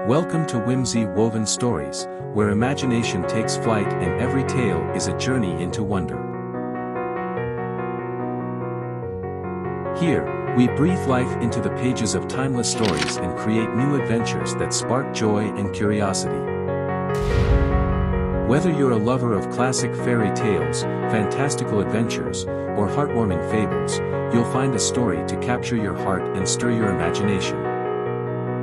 Welcome to Whimsy Woven Stories, where imagination takes flight and every tale is a journey into wonder. Here, we breathe life into the pages of timeless stories and create new adventures that spark joy and curiosity. Whether you're a lover of classic fairy tales, fantastical adventures, or heartwarming fables, you'll find a story to capture your heart and stir your imagination.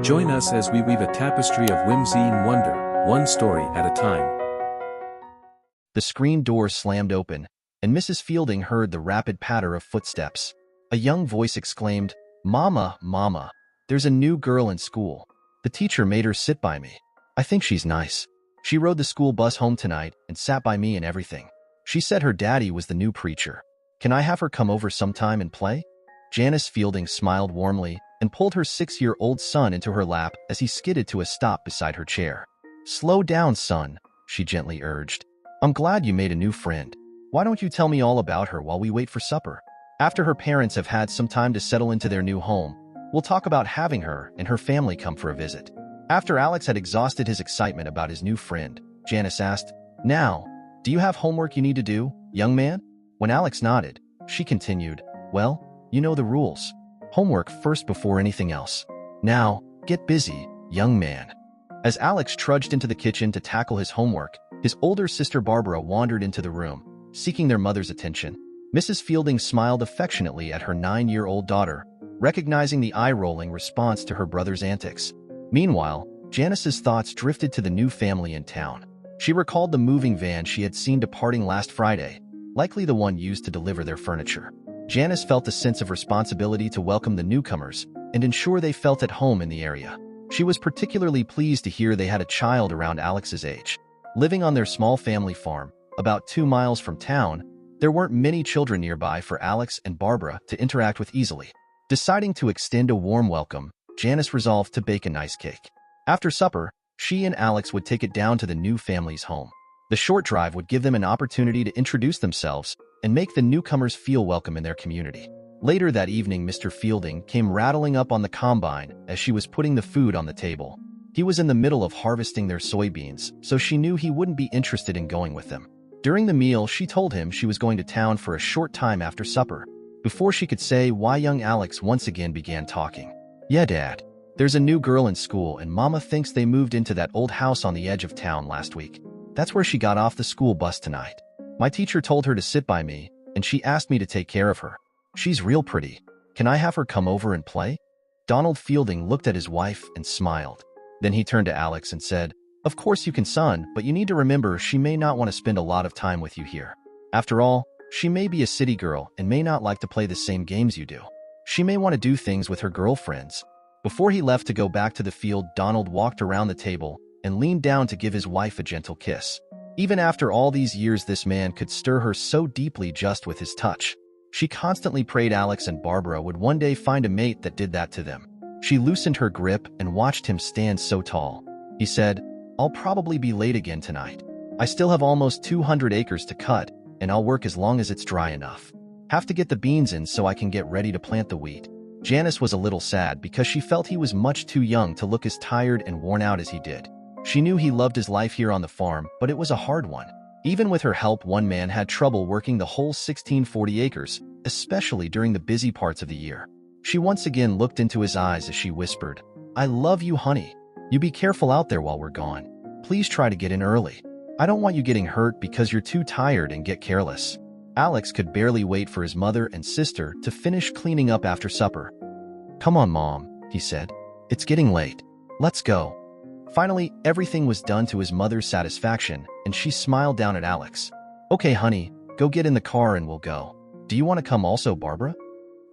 Join us as we weave a tapestry of whimsy and wonder, one story at a time. The screen door slammed open, and Mrs. Fielding heard the rapid patter of footsteps. A young voice exclaimed, "Mama, Mama, there's a new girl in school. The teacher made her sit by me. I think she's nice. She rode the school bus home tonight and sat by me and everything. She said her daddy was the new preacher. Can I have her come over sometime and play?" Janice Fielding smiled warmly and pulled her 6-year-old son into her lap as he skidded to a stop beside her chair. "Slow down, son," she gently urged. "I'm glad you made a new friend. Why don't you tell me all about her while we wait for supper? After her parents have had some time to settle into their new home, we'll talk about having her and her family come for a visit." After Alex had exhausted his excitement about his new friend, Janice asked, "Now, do you have homework you need to do, young man?" When Alex nodded, she continued, "Well, you know the rules. Homework first before anything else. Now, get busy, young man." As Alex trudged into the kitchen to tackle his homework, his older sister Barbara wandered into the room, seeking their mother's attention. Mrs. Fielding smiled affectionately at her 9-year-old daughter, recognizing the eye-rolling response to her brother's antics. Meanwhile, Janice's thoughts drifted to the new family in town. She recalled the moving van she had seen departing last Friday, likely the one used to deliver their furniture. Janice felt a sense of responsibility to welcome the newcomers and ensure they felt at home in the area. She was particularly pleased to hear they had a child around Alex's age. Living on their small family farm, about 2 miles from town, there weren't many children nearby for Alex and Barbara to interact with easily. Deciding to extend a warm welcome, Janice resolved to bake a nice cake. After supper, she and Alex would take it down to the new family's home. The short drive would give them an opportunity to introduce themselves and make the newcomers feel welcome in their community. Later that evening, Mr. Fielding came rattling up on the combine as she was putting the food on the table. He was in the middle of harvesting their soybeans, so she knew he wouldn't be interested in going with them. During the meal, she told him she was going to town for a short time after supper. Before she could say why, young Alex once again began talking. "Yeah, Dad. There's a new girl in school and Mama thinks they moved into that old house on the edge of town last week. That's where she got off the school bus tonight. My teacher told her to sit by me, and she asked me to take care of her. She's real pretty. Can I have her come over and play?" Donald Fielding looked at his wife and smiled. Then he turned to Alex and said, "Of course you can, son, but you need to remember she may not want to spend a lot of time with you here. After all, she may be a city girl and may not like to play the same games you do. She may want to do things with her girlfriends." Before he left to go back to the field, Donald walked around the table and leaned down to give his wife a gentle kiss. Even after all these years, this man could stir her so deeply just with his touch. She constantly prayed Alex and Barbara would one day find a mate that did that to them. She loosened her grip and watched him stand so tall. He said, "I'll probably be late again tonight. I still have almost 200 acres to cut, and I'll work as long as it's dry enough. Have to get the beans in so I can get ready to plant the wheat." Janice was a little sad because she felt he was much too young to look as tired and worn out as he did. She knew he loved his life here on the farm, but it was a hard one. Even with her help, one man had trouble working the whole 1640 acres, especially during the busy parts of the year. She once again looked into his eyes as she whispered, "I love you, honey. You be careful out there while we're gone. Please try to get in early. I don't want you getting hurt because you're too tired and get careless." Alex could barely wait for his mother and sister to finish cleaning up after supper. "Come on, Mom," he said. "It's getting late. Let's go." Finally, everything was done to his mother's satisfaction, and she smiled down at Alex. "Okay, honey, go get in the car and we'll go. Do you want to come also, Barbara?"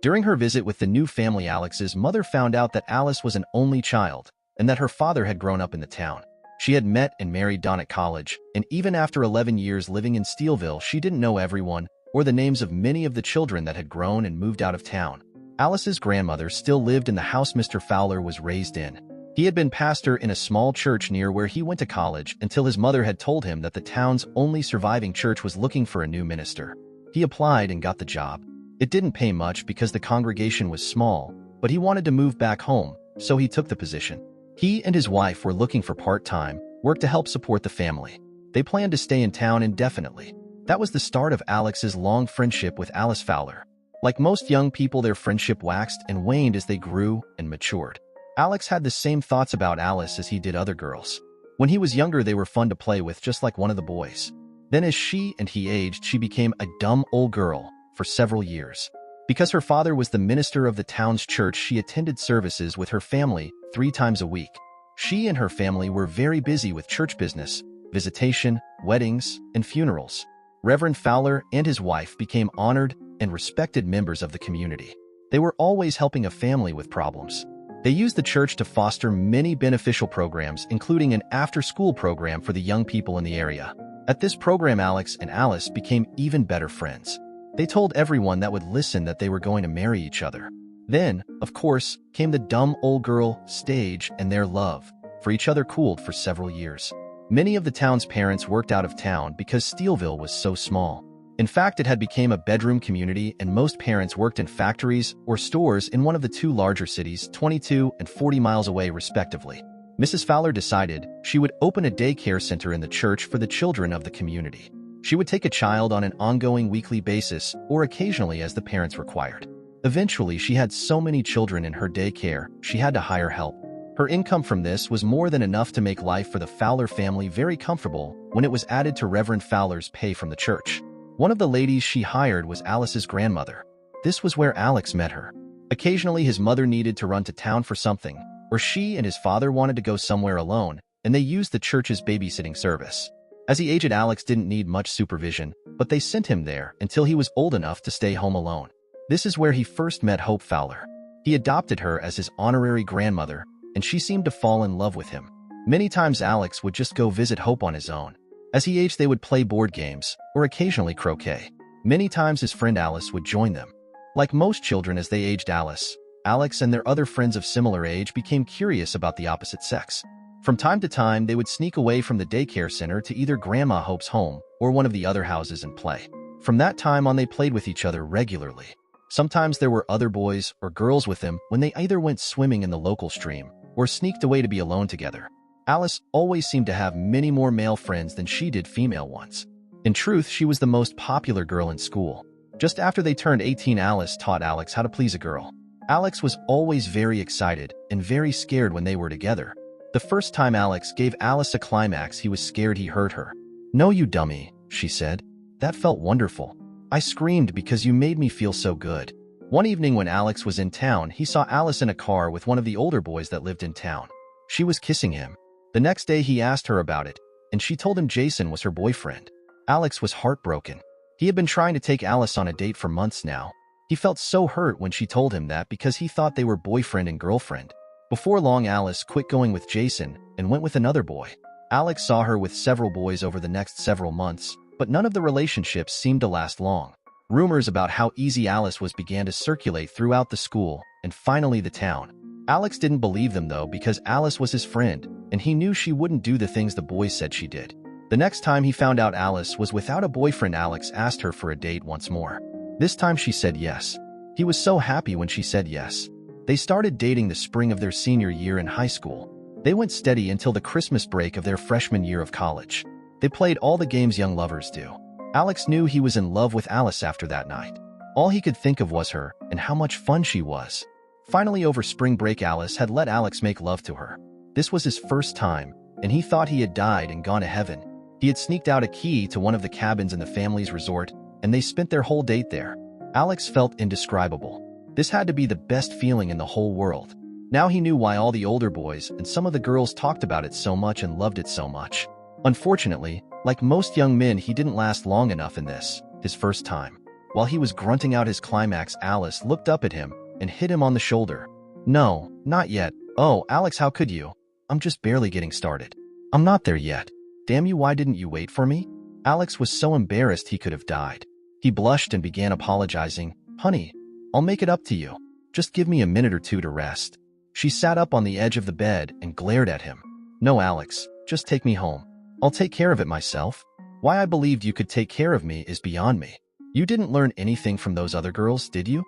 During her visit with the new family, Alex's mother found out that Alice was an only child and that her father had grown up in the town. She had met and married Don at college, and even after 11 years living in Steelville, she didn't know everyone or the names of many of the children that had grown and moved out of town. Alice's grandmother still lived in the house Mr. Fowler was raised in. He had been pastor in a small church near where he went to college until his mother had told him that the town's only surviving church was looking for a new minister. He applied and got the job. It didn't pay much because the congregation was small, but he wanted to move back home, so he took the position. He and his wife were looking for part-time work to help support the family. They planned to stay in town indefinitely. That was the start of Alex's long friendship with Alice Fowler. Like most young people, their friendship waxed and waned as they grew and matured. Alex had the same thoughts about Alice as he did other girls. When he was younger, they were fun to play with, just like one of the boys. Then as she and he aged, she became a dumb old girl for several years. Because her father was the minister of the town's church, she attended services with her family 3 times a week. She and her family were very busy with church business, visitation, weddings, and funerals. Reverend Fowler and his wife became honored and respected members of the community. They were always helping a family with problems. They used the church to foster many beneficial programs, including an after-school program for the young people in the area. At this program, Alex and Alice became even better friends. They told everyone that would listen that they were going to marry each other. Then, of course, came the dumb old girl stage, and their love for each other cooled for several years. Many of the town's parents worked out of town because Steelville was so small. In fact, it had become a bedroom community, and most parents worked in factories or stores in one of the 2 larger cities, 22 and 40 miles away respectively. Mrs. Fowler decided she would open a daycare center in the church for the children of the community. She would take a child on an ongoing weekly basis or occasionally as the parents required. Eventually, she had so many children in her daycare, she had to hire help. Her income from this was more than enough to make life for the Fowler family very comfortable when it was added to Reverend Fowler's pay from the church. One of the ladies she hired was Alice's grandmother. This was where Alex met her. Occasionally, his mother needed to run to town for something, or she and his father wanted to go somewhere alone, and they used the church's babysitting service. As he aged, Alex didn't need much supervision, but they sent him there until he was old enough to stay home alone. This is where he first met Hope Fowler. He adopted her as his honorary grandmother, and she seemed to fall in love with him. Many times Alex would just go visit Hope on his own. As he aged, they would play board games, or occasionally croquet. Many times his friend Alice would join them. Like most children, as they aged, Alex and their other friends of similar age became curious about the opposite sex. From time to time, they would sneak away from the daycare center to either Grandma Hope's home or one of the other houses and play. From that time on, they played with each other regularly. Sometimes there were other boys or girls with them when they either went swimming in the local stream or sneaked away to be alone together. Alice always seemed to have many more male friends than she did female ones. In truth, she was the most popular girl in school. Just after they turned 18, Alice taught Alex how to please a girl. Alex was always very excited and very scared when they were together. The first time Alex gave Alice a climax, he was scared he hurt her. "No, you dummy," she said. "That felt wonderful. I screamed because you made me feel so good." One evening when Alex was in town, he saw Alice in a car with one of the older boys that lived in town. She was kissing him. The next day he asked her about it, and she told him Jason was her boyfriend. Alex was heartbroken. He had been trying to take Alice on a date for months now. He felt so hurt when she told him that because he thought they were boyfriend and girlfriend. Before long, Alice quit going with Jason and went with another boy. Alex saw her with several boys over the next several months, but none of the relationships seemed to last long. Rumors about how easy Alice was began to circulate throughout the school and finally the town. Alex didn't believe them though, because Alice was his friend, and he knew she wouldn't do the things the boys said she did. The next time he found out Alice was without a boyfriend, Alex asked her for a date once more. This time she said yes. He was so happy when she said yes. They started dating the spring of their senior year in high school. They went steady until the Christmas break of their freshman year of college. They played all the games young lovers do. Alex knew he was in love with Alice after that night. All he could think of was her and how much fun she was. Finally, over spring break, Alice had let Alex make love to her. This was his first time, and he thought he had died and gone to heaven. He had sneaked out a key to one of the cabins in the family's resort, and they spent their whole date there. Alex felt indescribable. This had to be the best feeling in the whole world. Now he knew why all the older boys and some of the girls talked about it so much and loved it so much. Unfortunately, like most young men, he didn't last long enough in this, his first time. While he was grunting out his climax, Alice looked up at him and hit him on the shoulder. "No, not yet." "Oh, Alex, how could you? I'm just barely getting started. I'm not there yet. Damn you, why didn't you wait for me?" Alex was so embarrassed he could have died. He blushed and began apologizing. "Honey, I'll make it up to you. Just give me a minute or two to rest." She sat up on the edge of the bed and glared at him. "No, Alex, just take me home. I'll take care of it myself. Why I believed you could take care of me is beyond me. You didn't learn anything from those other girls, did you?"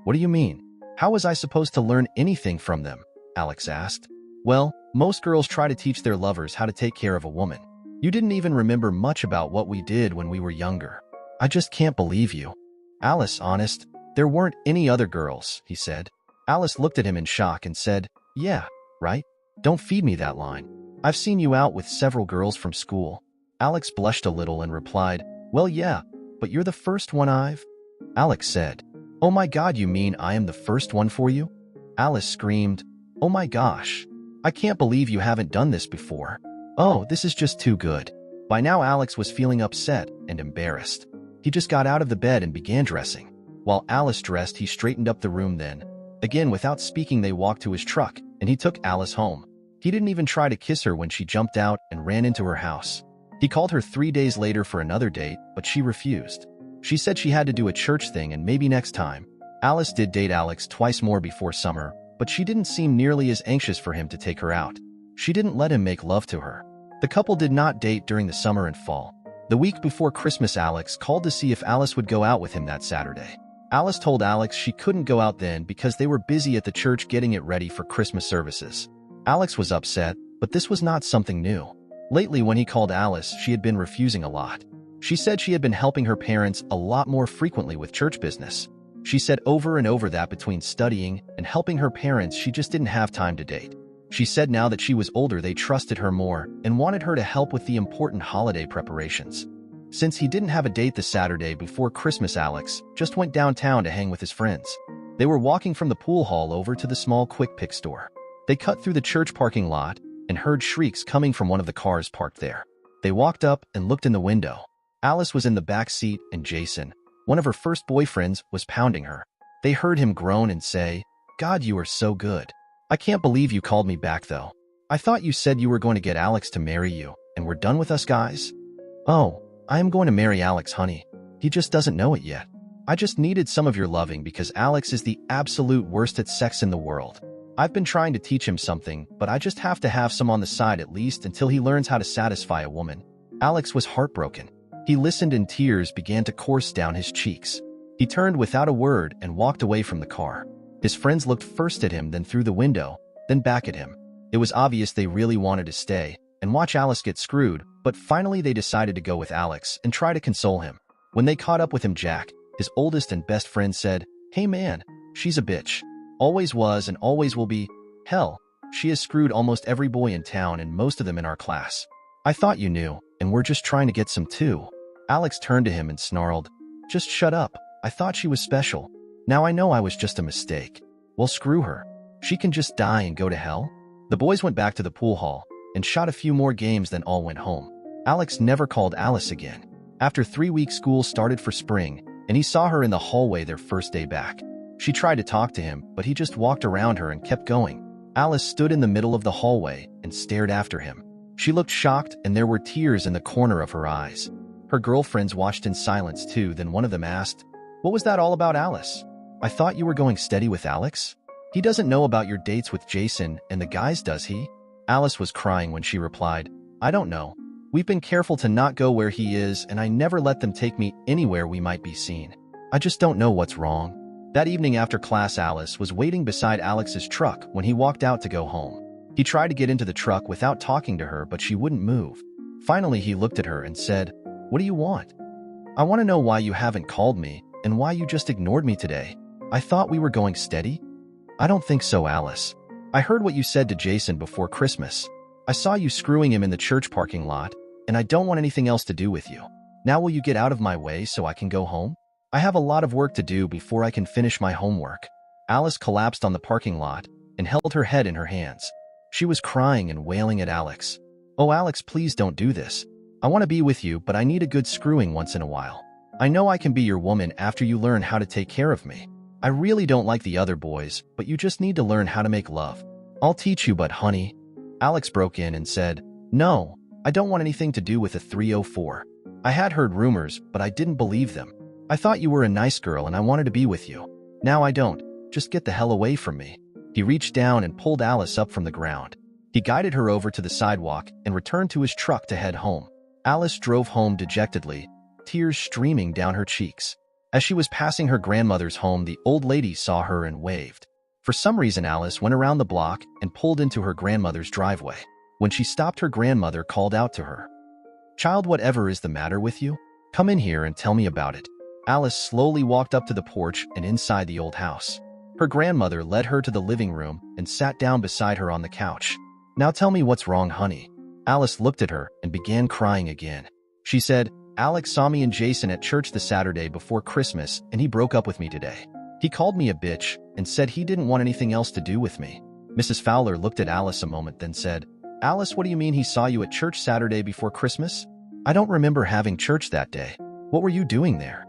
"What do you mean? How was I supposed to learn anything from them?" Alex asked. Well, most girls try to teach their lovers how to take care of a woman. You didn't even remember much about what we did when we were younger. I just can't believe you. Alice, honest, there weren't any other girls, he said. Alice looked at him in shock and said, yeah, right? Don't feed me that line. I've seen you out with several girls from school. Alex blushed a little and replied, well, yeah, but you're the first one I've... Alex said, oh my God, you mean I am the first one for you? Alice screamed, oh my gosh. I can't believe you haven't done this before. Oh, this is just too good. By now, Alex was feeling upset and embarrassed. He just got out of the bed and began dressing. While Alice dressed, he straightened up the room then. Again, without speaking, they walked to his truck, and he took Alice home. He didn't even try to kiss her when she jumped out and ran into her house. He called her 3 days later for another date, but she refused. She said she had to do a church thing and maybe next time. Alice did date Alex twice more before summer, but she didn't seem nearly as anxious for him to take her out. She didn't let him make love to her. The couple did not date during the summer and fall. The week before Christmas, Alex called to see if Alice would go out with him that Saturday. Alice told Alex she couldn't go out then because they were busy at the church getting it ready for Christmas services. Alex was upset, but this was not something new. Lately, when he called Alice, she had been refusing a lot. She said she had been helping her parents a lot more frequently with church business. She said over and over that between studying and helping her parents, she just didn't have time to date. She said now that she was older, they trusted her more and wanted her to help with the important holiday preparations. Since he didn't have a date the Saturday before Christmas, Alex just went downtown to hang with his friends. They were walking from the pool hall over to the small quick pick store. They cut through the church parking lot and heard shrieks coming from one of the cars parked there. They walked up and looked in the window. Alice was in the back seat and Jason, one of her first boyfriends, was pounding her. They heard him groan and say, God, you are so good. I can't believe you called me back though. I thought you said you were going to get Alex to marry you, and we're done with us guys? Oh, I am going to marry Alex, honey. He just doesn't know it yet. I just needed some of your loving because Alex is the absolute worst at sex in the world. I've been trying to teach him something, but I just have to have some on the side at least until he learns how to satisfy a woman. Alex was heartbroken. He listened and tears began to course down his cheeks. He turned without a word and walked away from the car. His friends looked first at him, then through the window, then back at him. It was obvious they really wanted to stay and watch Alice get screwed, but finally they decided to go with Alex and try to console him. When they caught up with him, Jack, his oldest and best friend, said, hey man, she's a bitch. Always was and always will be. Hell, she has screwed almost every boy in town and most of them in our class. I thought you knew, and we're just trying to get some too. Alex turned to him and snarled, just shut up. I thought she was special. Now I know I was just a mistake. Well, screw her. She can just die and go to hell. The boys went back to the pool hall and shot a few more games, then all went home. Alex never called Alice again. After 3 weeks, school started for spring, and he saw her in the hallway their first day back. She tried to talk to him, but he just walked around her and kept going. Alice stood in the middle of the hallway and stared after him. She looked shocked, and there were tears in the corner of her eyes. Her girlfriends watched in silence too, then one of them asked, what was that all about, Alice? I thought you were going steady with Alex? He doesn't know about your dates with Jason and the guys, does he? Alice was crying when she replied, I don't know. We've been careful to not go where he is, and I never let them take me anywhere we might be seen. I just don't know what's wrong. That evening after class, Alice was waiting beside Alex's truck when he walked out to go home. He tried to get into the truck without talking to her, but she wouldn't move. Finally, he looked at her and said, what do you want? I want to know why you haven't called me and why you just ignored me today. I thought we were going steady. I don't think so, Alice. I heard what you said to Jason before Christmas. I saw you screwing him in the church parking lot, and I don't want anything else to do with you. Now will you get out of my way so I can go home? I have a lot of work to do before I can finish my homework. Alice collapsed on the parking lot and held her head in her hands. She was crying and wailing at Alex. Oh, Alex, please don't do this. I want to be with you, but I need a good screwing once in a while. I know I can be your woman after you learn how to take care of me. I really don't like the other boys, but you just need to learn how to make love. I'll teach you, but honey. Alex broke in and said, no, I don't want anything to do with a 304. I had heard rumors, but I didn't believe them. I thought you were a nice girl and I wanted to be with you. Now I don't. Just get the hell away from me. He reached down and pulled Alice up from the ground. He guided her over to the sidewalk and returned to his truck to head home. Alice drove home dejectedly, tears streaming down her cheeks. As she was passing her grandmother's home, the old lady saw her and waved. For some reason, Alice went around the block and pulled into her grandmother's driveway. When she stopped, her grandmother called out to her, "Child, whatever is the matter with you? Come in here and tell me about it." Alice slowly walked up to the porch and inside the old house. Her grandmother led her to the living room and sat down beside her on the couch. "Now tell me what's wrong, honey." Alice looked at her and began crying again. She said, "Alex saw me and Jason at church the Saturday before Christmas, and he broke up with me today. He called me a bitch and said he didn't want anything else to do with me." Mrs. Fowler looked at Alice a moment, then said, "Alice, what do you mean he saw you at church Saturday before Christmas? I don't remember having church that day. What were you doing there?"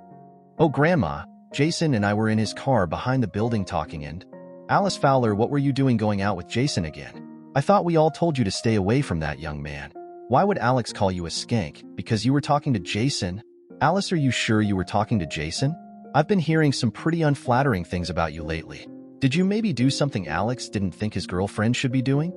"Oh, Grandma, Jason and I were in his car behind the building talking, and..." "Alice Fowler, what were you doing going out with Jason again? I thought we all told you to stay away from that young man. Why would Alex call you a skank? Because you were talking to Jason?" "Alice, are you sure you were talking to Jason? I've been hearing some pretty unflattering things about you lately. Did you maybe do something Alex didn't think his girlfriend should be doing?"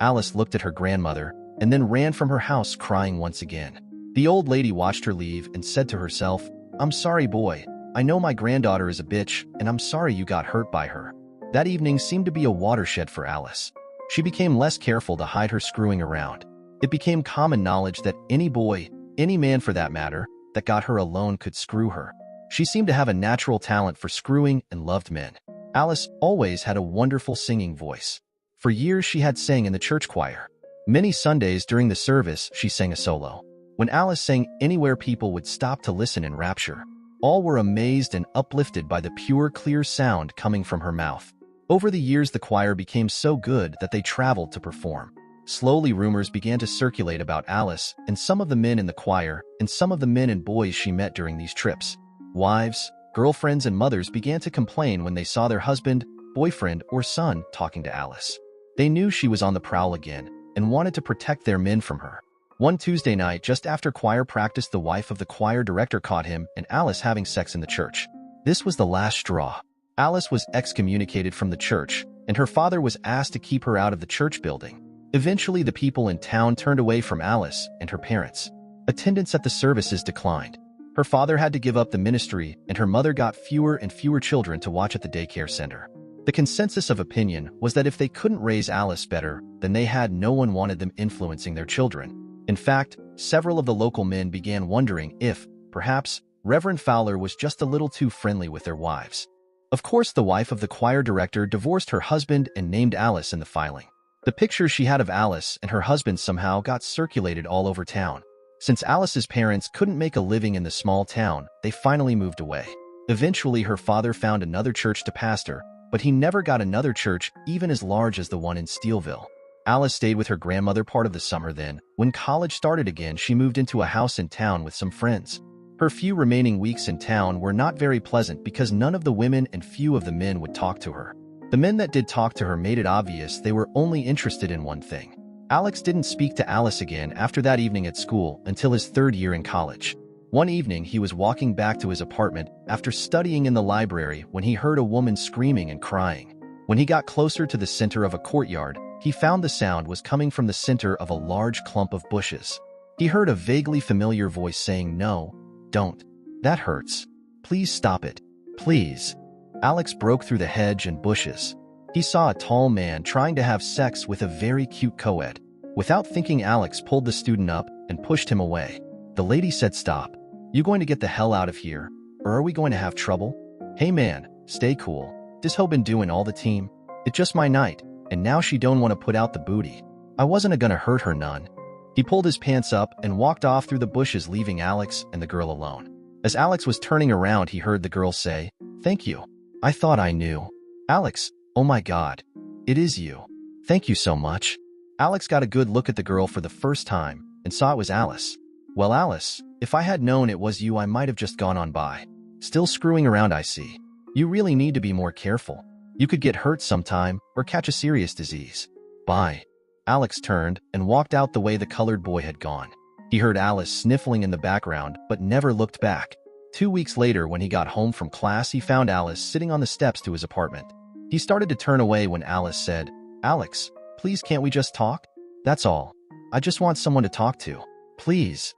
Alice looked at her grandmother and then ran from her house crying once again. The old lady watched her leave and said to herself, "I'm sorry, boy. I know my granddaughter is a bitch, and I'm sorry you got hurt by her." That evening seemed to be a watershed for Alice. She became less careful to hide her screwing around. It became common knowledge that any boy, any man for that matter, that got her alone could screw her. She seemed to have a natural talent for screwing and loved men. Alice always had a wonderful singing voice. For years she had sang in the church choir. Many Sundays during the service she sang a solo. When Alice sang anywhere, people would stop to listen in rapture. All were amazed and uplifted by the pure, clear sound coming from her mouth. Over the years, the choir became so good that they traveled to perform. Slowly, rumors began to circulate about Alice and some of the men in the choir and some of the men and boys she met during these trips. Wives, girlfriends, and mothers began to complain when they saw their husband, boyfriend, or son talking to Alice. They knew she was on the prowl again and wanted to protect their men from her. One Tuesday night, just after choir practice, the wife of the choir director caught him and Alice having sex in the church. This was the last straw. Alice was excommunicated from the church, and her father was asked to keep her out of the church building. Eventually, the people in town turned away from Alice and her parents. Attendance at the services declined. Her father had to give up the ministry, and her mother got fewer and fewer children to watch at the daycare center. The consensus of opinion was that if they couldn't raise Alice better, then they had no one wanted them influencing their children. In fact, several of the local men began wondering if, perhaps, Reverend Fowler was just a little too friendly with their wives. Of course, the wife of the choir director divorced her husband and named Alice in the filing. The picture she had of Alice and her husband somehow got circulated all over town. Since Alice's parents couldn't make a living in the small town, they finally moved away. Eventually, her father found another church to pastor, but he never got another church even as large as the one in Steelville. Alice stayed with her grandmother part of the summer. Then, when college started again, she moved into a house in town with some friends. Her few remaining weeks in town were not very pleasant because none of the women and few of the men would talk to her. The men that did talk to her made it obvious they were only interested in one thing. Alex didn't speak to Alice again after that evening at school until his third year in college. One evening, he was walking back to his apartment after studying in the library when he heard a woman screaming and crying. When he got closer to the center of a courtyard, he found the sound was coming from the center of a large clump of bushes. He heard a vaguely familiar voice saying, "No, don't. That hurts. Please stop it. Please." Alex broke through the hedge and bushes. He saw a tall man trying to have sex with a very cute co-ed. Without thinking, Alex pulled the student up and pushed him away. The lady said, "Stop. You going to get the hell out of here, or are we going to have trouble?" "Hey man, stay cool. This hoe been doing all the team. It's just my night, and now she don't want to put out the booty. I wasn't gonna hurt her none." He pulled his pants up and walked off through the bushes, leaving Alex and the girl alone. As Alex was turning around, he heard the girl say, "Thank you. I thought I knew." "Alex, oh my God. It is you. Thank you so much." Alex got a good look at the girl for the first time and saw it was Alice. "Well, Alice, if I had known it was you, I might have just gone on by. Still screwing around, I see. You really need to be more careful. You could get hurt sometime or catch a serious disease. Bye." Alex turned and walked out the way the colored boy had gone. He heard Alice sniffling in the background but never looked back. 2 weeks later, when he got home from class, he found Alice sitting on the steps to his apartment. He started to turn away when Alice said, "Alex, please, can't we just talk? That's all. I just want someone to talk to. Please."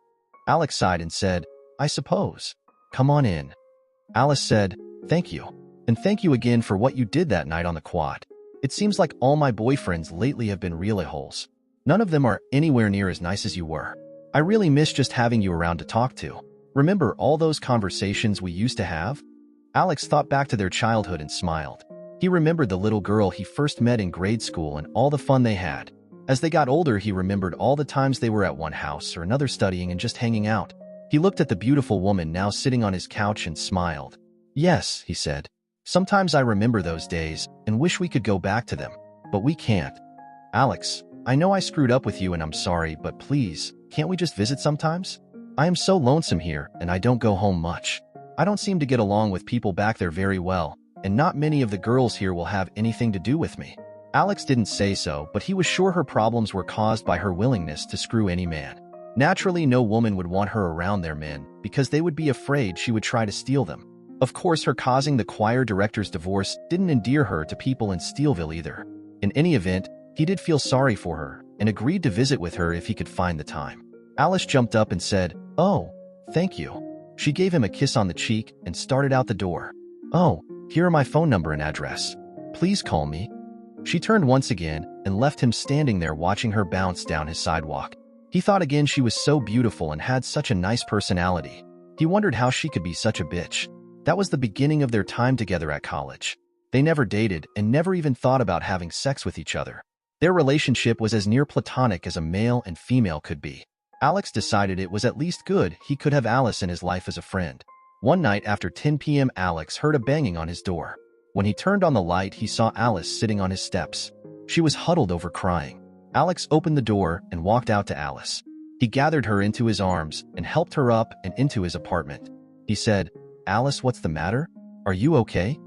Alex sighed and said, "I suppose. Come on in." Alice said, "Thank you." And thank you again for what you did that night on the quad. It seems like all my boyfriends lately have been real a-holes. None of them are anywhere near as nice as you were. I really miss just having you around to talk to. Remember all those conversations we used to have? Alex thought back to their childhood and smiled. He remembered the little girl he first met in grade school and all the fun they had. As they got older, he remembered all the times they were at one house or another studying and just hanging out. He looked at the beautiful woman now sitting on his couch and smiled. Yes, he said. Sometimes I remember those days and wish we could go back to them, but we can't. Alex, I know I screwed up with you and I'm sorry, but please, can't we just visit sometimes? I am so lonesome here and I don't go home much. I don't seem to get along with people back there very well, and not many of the girls here will have anything to do with me. Alex didn't say so, but he was sure her problems were caused by her willingness to screw any man. Naturally, no woman would want her around their men because they would be afraid she would try to steal them. Of course, her causing the choir director's divorce didn't endear her to people in Steelville either. In any event, he did feel sorry for her and agreed to visit with her if he could find the time. Alice jumped up and said, "Oh, thank you." She gave him a kiss on the cheek and started out the door. "Oh, here are my phone number and address. Please call me." She turned once again and left him standing there watching her bounce down his sidewalk. He thought again she was so beautiful and had such a nice personality. He wondered how she could be such a bitch. That was the beginning of their time together at college. They never dated and never even thought about having sex with each other. Their relationship was as near platonic as a male and female could be. Alex decided it was at least good he could have Alice in his life as a friend. One night after 10 p.m., Alex heard a banging on his door. When he turned on the light, he saw Alice sitting on his steps. She was huddled over crying. Alex opened the door and walked out to Alice. He gathered her into his arms and helped her up and into his apartment. He said, "Alice, what's the matter? Are you okay?"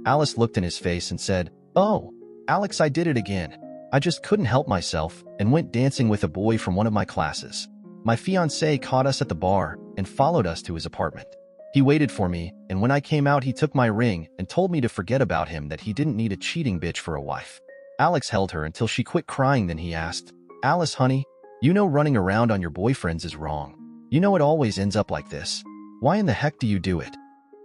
Alice looked in his face and said, "Oh, Alex, I did it again. I just couldn't help myself and went dancing with a boy from one of my classes. My fiancé caught us at the bar and followed us to his apartment. He waited for me, and when I came out he took my ring and told me to forget about him, that he didn't need a cheating bitch for a wife." Alex held her until she quit crying, then he asked, "Alice, honey, you know running around on your boyfriends is wrong. You know it always ends up like this. Why in the heck do you do it?"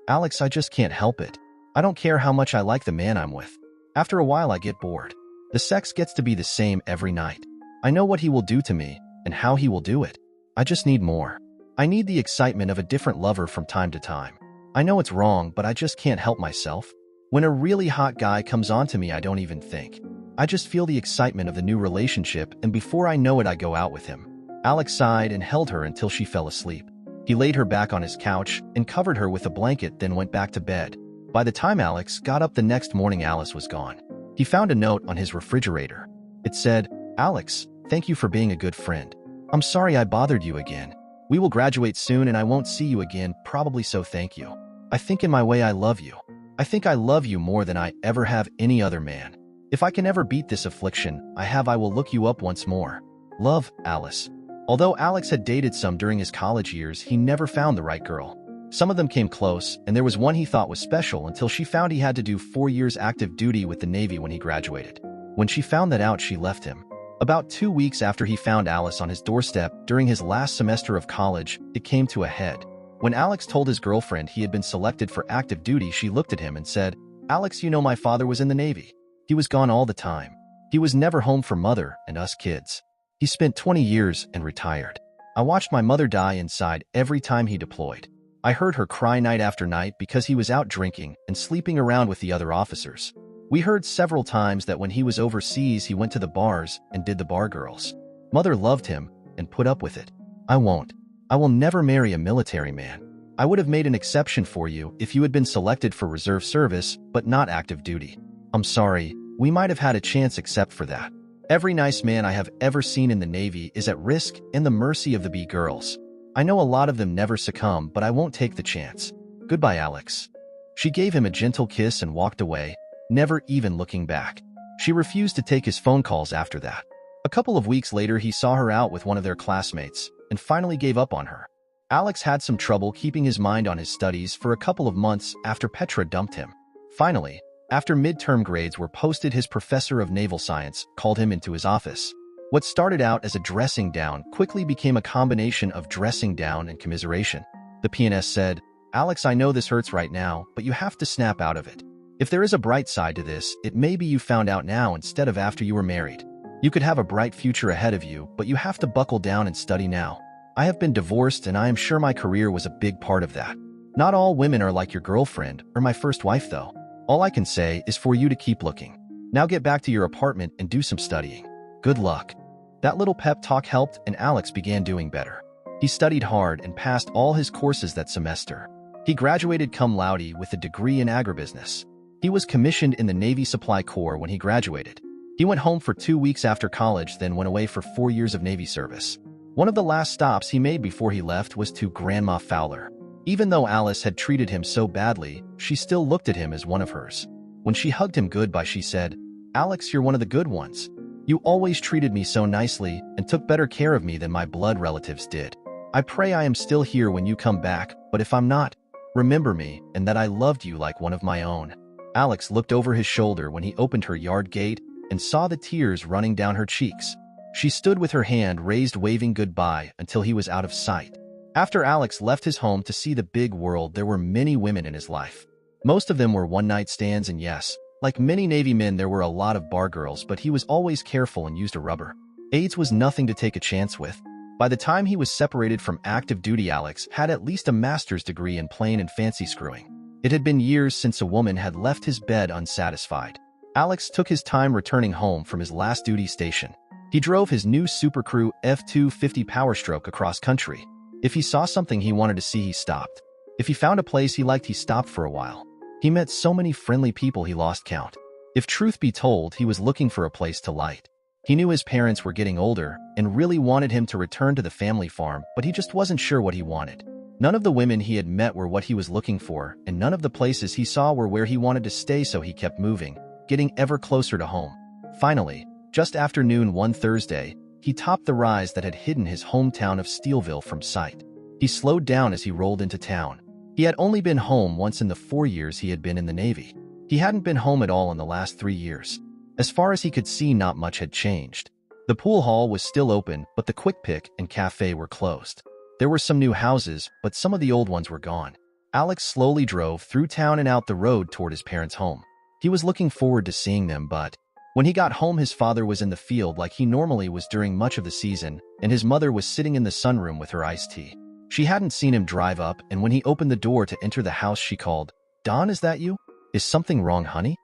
"Alex, I just can't help it. I don't care how much I like the man I'm with. After a while I get bored. The sex gets to be the same every night. I know what he will do to me and how he will do it. I just need more. I need the excitement of a different lover from time to time. I know it's wrong, but I just can't help myself. When a really hot guy comes on to me, I don't even think. I just feel the excitement of the new relationship, and before I know it, I go out with him." Alex sighed and held her until she fell asleep. He laid her back on his couch and covered her with a blanket, then went back to bed. By the time Alex got up the next morning, Alice was gone. He found a note on his refrigerator. It said, "Alex, thank you for being a good friend. I'm sorry I bothered you again. We will graduate soon and I won't see you again, probably, so thank you. I think in my way I love you. I think I love you more than I ever have any other man. If I can ever beat this affliction I will look you up once more. Love, Alice." Although Alex had dated some during his college years, he never found the right girl. Some of them came close, and there was one he thought was special until she found he had to do 4 years active duty with the Navy when he graduated. When she found that out, she left him. About 2 weeks after he found Alice on his doorstep during his last semester of college, it came to a head. When Alex told his girlfriend he had been selected for active duty, she looked at him and said, "Alex, you know my father was in the Navy. He was gone all the time. He was never home for mother and us kids. He spent 20 years and retired. I watched my mother die inside every time he deployed. I heard her cry night after night because he was out drinking and sleeping around with the other officers. We heard several times that when he was overseas, he went to the bars and did the bar girls. Mother loved him and put up with it. I won't. I will never marry a military man. I would have made an exception for you if you had been selected for reserve service, but not active duty. I'm sorry, we might have had a chance except for that. Every nice man I have ever seen in the Navy is at risk and the mercy of the B girls. I know a lot of them never succumb, but I won't take the chance. Goodbye, Alex." She gave him a gentle kiss and walked away, never even looking back. She refused to take his phone calls after that. A couple of weeks later, he saw her out with one of their classmates and finally gave up on her. Alex had some trouble keeping his mind on his studies for a couple of months after Petra dumped him. Finally, after midterm grades were posted, his professor of naval science called him into his office. What started out as a dressing down quickly became a combination of dressing down and commiseration. The PNS said, "Alex, I know this hurts right now, but you have to snap out of it. If there is a bright side to this, it may be you found out now instead of after you were married. You could have a bright future ahead of you, but you have to buckle down and study now. I have been divorced and I am sure my career was a big part of that. Not all women are like your girlfriend or my first wife though. All I can say is for you to keep looking. Now get back to your apartment and do some studying. Good luck. That little pep talk helped and Alex began doing better. He studied hard and passed all his courses that semester. He graduated cum laude with a degree in agribusiness. He was commissioned in the Navy Supply Corps when he graduated. He went home for 2 weeks after college, then went away for 4 years of Navy service. One of the last stops he made before he left was to Grandma Fowler. Even though Alice had treated him so badly, she still looked at him as one of hers. When she hugged him goodbye, she said, "Alex, you're one of the good ones. You always treated me so nicely and took better care of me than my blood relatives did. I pray I am still here when you come back, but if I'm not, remember me and that I loved you like one of my own." Alex looked over his shoulder when he opened her yard gate and saw the tears running down her cheeks. She stood with her hand raised waving goodbye until he was out of sight. After Alex left his home to see the big world, there were many women in his life. Most of them were one-night stands, and yes, like many Navy men, there were a lot of bar girls, but he was always careful and used a rubber. AIDS was nothing to take a chance with. By the time he was separated from active duty, Alex had at least a master's degree in plain and fancy screwing. It had been years since a woman had left his bed unsatisfied. Alex took his time returning home from his last duty station. He drove his new Super Crew F250 Power Stroke across country. If he saw something he wanted to see, he stopped. If he found a place he liked, he stopped for a while. He met so many friendly people he lost count. If truth be told, he was looking for a place to light. He knew his parents were getting older and really wanted him to return to the family farm, but he just wasn't sure what he wanted. None of the women he had met were what he was looking for, and none of the places he saw were where he wanted to stay, so he kept moving, getting ever closer to home. Finally, just after noon one Thursday, he topped the rise that had hidden his hometown of Steelville from sight. He slowed down as he rolled into town. He had only been home once in the 4 years he had been in the Navy. He hadn't been home at all in the last 3 years. As far as he could see, not much had changed. The pool hall was still open, but the Quick Pick and cafe were closed. There were some new houses, but some of the old ones were gone. Alex slowly drove through town and out the road toward his parents' home. He was looking forward to seeing them, but when he got home, his father was in the field like he normally was during much of the season, and his mother was sitting in the sunroom with her iced tea. She hadn't seen him drive up, and when he opened the door to enter the house, she called, "Don, is that you? Is something wrong, honey?"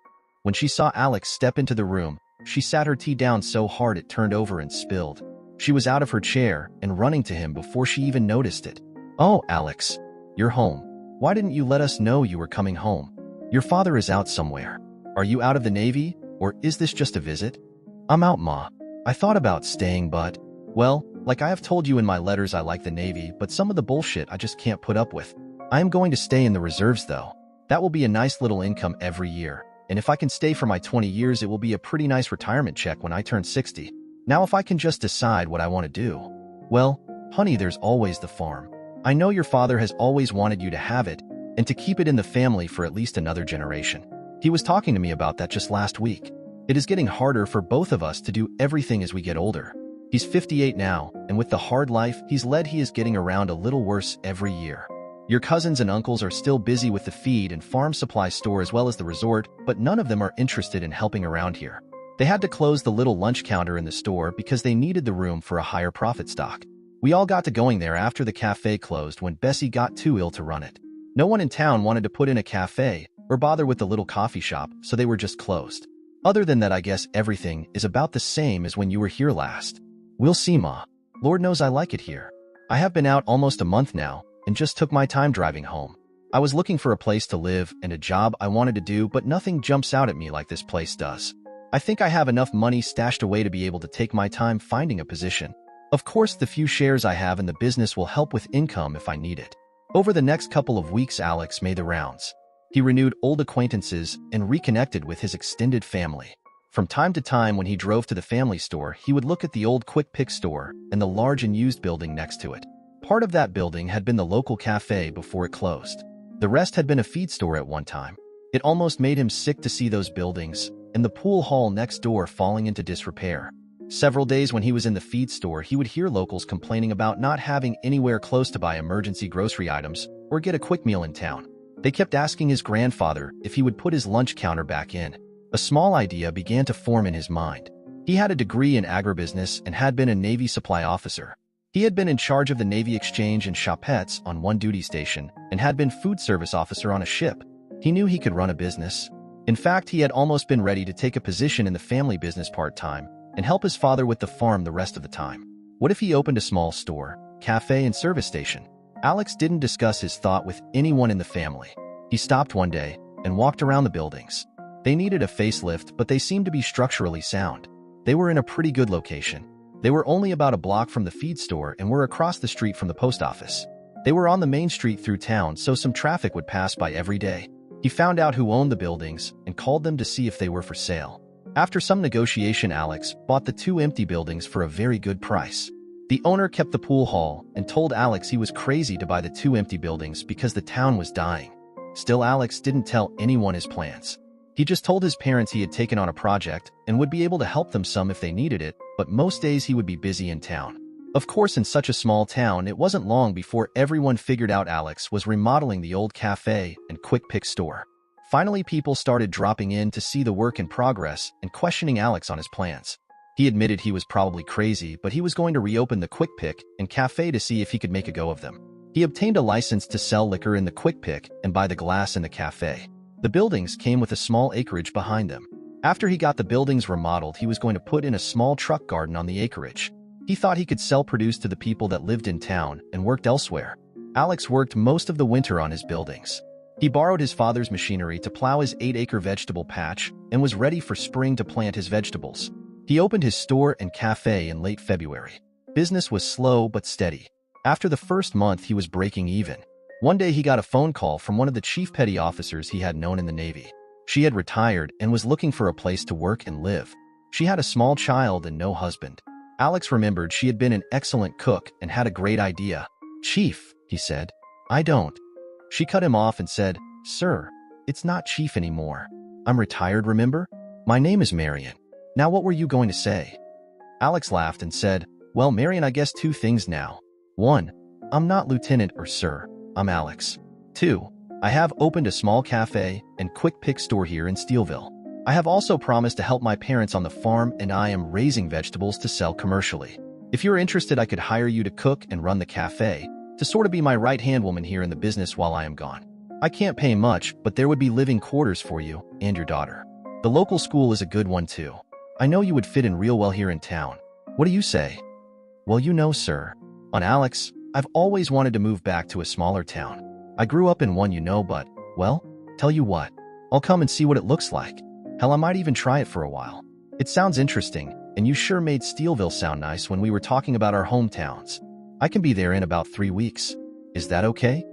When she saw Alex step into the room, she sat her tea down so hard it turned over and spilled. She was out of her chair and running to him before she even noticed it. "Oh, Alex, you're home. Why didn't you let us know you were coming home? Your father is out somewhere. Are you out of the Navy, or is this just a visit?" "I'm out, Ma. I thought about staying, but, well, like I have told you in my letters, I like the Navy, but some of the bullshit I just can't put up with. I am going to stay in the reserves, though. That will be a nice little income every year, and if I can stay for my 20 years, it will be a pretty nice retirement check when I turn 60. Now if I can just decide what I want to do." "Well, honey, there's always the farm. I know your father has always wanted you to have it, and to keep it in the family for at least another generation. He was talking to me about that just last week. It is getting harder for both of us to do everything as we get older. He's 58 now, and with the hard life he's led, he is getting around a little worse every year. Your cousins and uncles are still busy with the feed and farm supply store as well as the resort, but none of them are interested in helping around here. They had to close the little lunch counter in the store because they needed the room for a higher profit stock. We all got to going there after the cafe closed when Bessie got too ill to run it. No one in town wanted to put in a cafe or bother with the little coffee shop, so they were just closed. Other than that, I guess everything is about the same as when you were here last. We'll see, Ma. Lord knows I like it here. I have been out almost a month now and just took my time driving home. I was looking for a place to live and a job I wanted to do, but nothing jumps out at me like this place does. I think I have enough money stashed away to be able to take my time finding a position. Of course, the few shares I have in the business will help with income if I need it." Over the next couple of weeks, Alex made the rounds. He renewed old acquaintances and reconnected with his extended family. From time to time, when he drove to the family store, he would look at the old Quick Pick store and the large and used building next to it. Part of that building had been the local cafe before it closed. The rest had been a feed store at one time. It almost made him sick to see those buildings and the pool hall next door falling into disrepair. Several days when he was in the feed store, he would hear locals complaining about not having anywhere close to buy emergency grocery items or get a quick meal in town. They kept asking his grandfather if he would put his lunch counter back in. A small idea began to form in his mind. He had a degree in agribusiness and had been a Navy supply officer. He had been in charge of the Navy Exchange in Chapets on one duty station and had been food service officer on a ship. He knew he could run a business. In fact, he had almost been ready to take a position in the family business part-time and help his father with the farm the rest of the time. What if he opened a small store, cafe, and service station? Alex didn't discuss his thought with anyone in the family. He stopped one day and walked around the buildings. They needed a facelift, but they seemed to be structurally sound. They were in a pretty good location. They were only about a block from the feed store and were across the street from the post office. They were on the main street through town, so some traffic would pass by every day. He found out who owned the buildings and called them to see if they were for sale. After some negotiation, Alex bought the 2 empty buildings for a very good price. The owner kept the pool hall and told Alex he was crazy to buy the 2 empty buildings because the town was dying. Still, Alex didn't tell anyone his plans. He just told his parents he had taken on a project and would be able to help them some if they needed it, but most days he would be busy in town. Of course, in such a small town, it wasn't long before everyone figured out Alex was remodeling the old cafe and quick pick store. Finally, people started dropping in to see the work in progress and questioning Alex on his plans. He admitted he was probably crazy, but he was going to reopen the quick pick and cafe to see if he could make a go of them. He obtained a license to sell liquor in the quick pick and buy the glass in the cafe. The buildings came with a small acreage behind them. After he got the buildings remodeled, he was going to put in a small truck garden on the acreage. He thought he could sell produce to the people that lived in town and worked elsewhere. Alex worked most of the winter on his buildings. He borrowed his father's machinery to plow his 8-acre vegetable patch and was ready for spring to plant his vegetables. He opened his store and cafe in late February. Business was slow but steady. After the first month, he was breaking even. One day he got a phone call from one of the chief petty officers he had known in the Navy. She had retired and was looking for a place to work and live. She had a small child and no husband. Alex remembered she had been an excellent cook and had a great idea. "Chief," he said. "I don't." She cut him off and said, "Sir, it's not chief anymore. I'm retired, remember? My name is Marion. Now what were you going to say?" Alex laughed and said, "Well, Marion, I guess 2 things now. 1, I'm not lieutenant or sir. I'm Alex. 2, I have opened a small cafe and quick pick store here in Steelville. I have also promised to help my parents on the farm, and I am raising vegetables to sell commercially. If you're interested, I could hire you to cook and run the cafe, to sort of be my right-hand woman here in the business while I am gone. I can't pay much, but there would be living quarters for you and your daughter. The local school is a good one too. I know you would fit in real well here in town. What do you say?" "Well, you know, sir, on Alex, I've always wanted to move back to a smaller town. I grew up in one, you know, but, well, tell you what, I'll come and see what it looks like. Hell, I might even try it for a while. It sounds interesting, and you sure made Steelville sound nice when we were talking about our hometowns. I can be there in about 3 weeks. Is that okay?"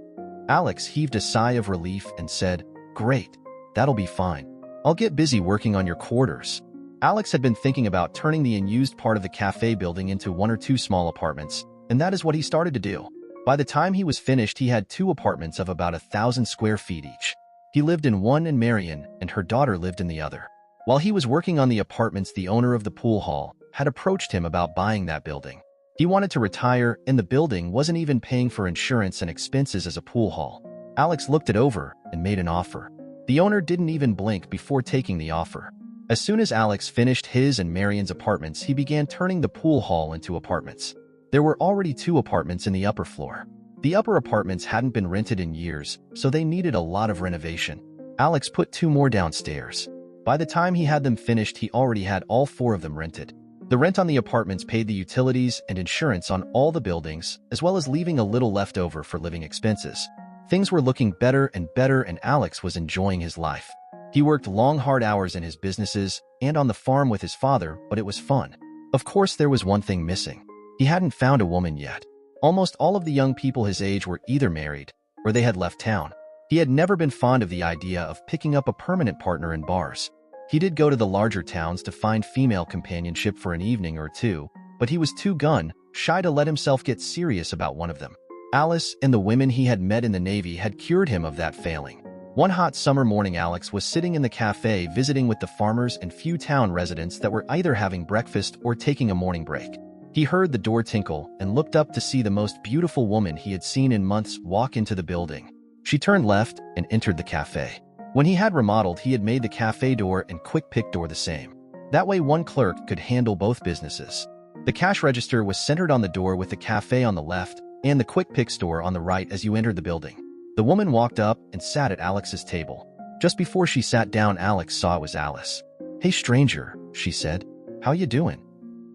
Alex heaved a sigh of relief and said, "Great, that'll be fine. I'll get busy working on your quarters." Alex had been thinking about turning the unused part of the cafe building into 1 or 2 small apartments, and that is what he started to do. By the time he was finished, he had 2 apartments of about 1,000 square feet each. He lived in one, and Marion and her daughter lived in the other. While he was working on the apartments, the owner of the pool hall had approached him about buying that building. He wanted to retire, and the building wasn't even paying for insurance and expenses as a pool hall. Alex looked it over and made an offer. The owner didn't even blink before taking the offer. As soon as Alex finished his and Marion's apartments, he began turning the pool hall into apartments. There were already 2 apartments in the upper floor. The upper apartments hadn't been rented in years, so they needed a lot of renovation. Alex put 2 more downstairs. By the time he had them finished, he already had all 4 of them rented. The rent on the apartments paid the utilities and insurance on all the buildings, as well as leaving a little left over for living expenses. Things were looking better and better, and Alex was enjoying his life. He worked long, hard hours in his businesses and on the farm with his father, but it was fun. Of course, there was one thing missing. He hadn't found a woman yet. Almost all of the young people his age were either married or they had left town. He had never been fond of the idea of picking up a permanent partner in bars. He did go to the larger towns to find female companionship for an evening or 2, but he was too gun-shy to let himself get serious about one of them. Alice and the women he had met in the Navy had cured him of that failing. One hot summer morning, Alex was sitting in the cafe visiting with the farmers and few town residents that were either having breakfast or taking a morning break. He heard the door tinkle and looked up to see the most beautiful woman he had seen in months walk into the building. She turned left and entered the cafe. When he had remodeled, he had made the cafe door and quick pick door the same. That way one clerk could handle both businesses. The cash register was centered on the door with the cafe on the left and the quick pick store on the right as you entered the building. The woman walked up and sat at Alex's table. Just before she sat down, Alex saw it was Alice. "Hey stranger," she said. "How you doing?"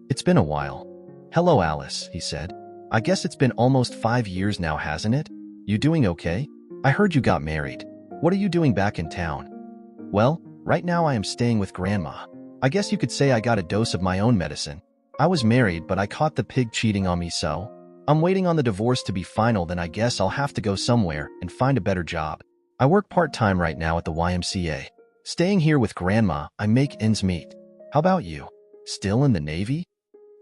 "It's been a while." "Hello Alice," he said. "I guess it's been almost 5 years now, hasn't it? You doing okay? I heard you got married. What are you doing back in town?" "Well, right now I am staying with Grandma. I guess you could say I got a dose of my own medicine. I was married, but I caught the pig cheating on me, so I'm waiting on the divorce to be final, then I guess I'll have to go somewhere and find a better job. I work part-time right now at the YMCA. Staying here with Grandma, I make ends meet. How about you? Still in the Navy?"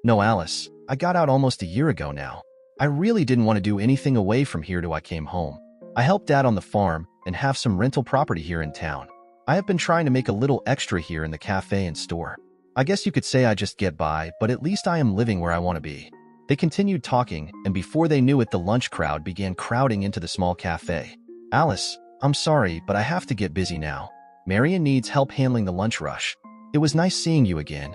"No, Alice. I got out almost a year ago now. I really didn't want to do anything away from here till I came home. I help Dad on the farm and have some rental property here in town. I have been trying to make a little extra here in the cafe and store. I guess you could say I just get by, but at least I am living where I want to be." They continued talking, and before they knew it, the lunch crowd began crowding into the small cafe. "Alice, I'm sorry, but I have to get busy now. Marion needs help handling the lunch rush. It was nice seeing you again."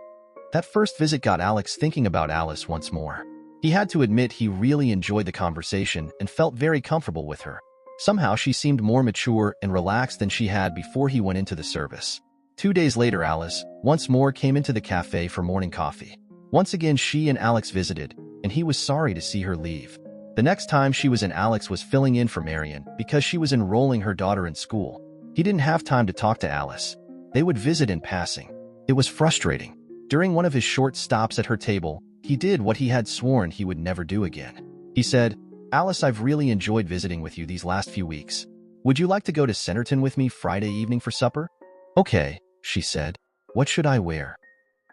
That first visit got Alex thinking about Alice once more. He had to admit he really enjoyed the conversation and felt very comfortable with her. Somehow she seemed more mature and relaxed than she had before he went into the service. 2 days later, Alice once more came into the cafe for morning coffee. Once again, she and Alex visited, and he was sorry to see her leave. The next time she was in, Alex was filling in for Marion because she was enrolling her daughter in school. He didn't have time to talk to Alice. They would visit in passing. It was frustrating. During one of his short stops at her table, he did what he had sworn he would never do again. He said, "Alice, I've really enjoyed visiting with you these last few weeks. Would you like to go to Centerton with me Friday evening for supper?" "Okay," she said. "What should I wear?"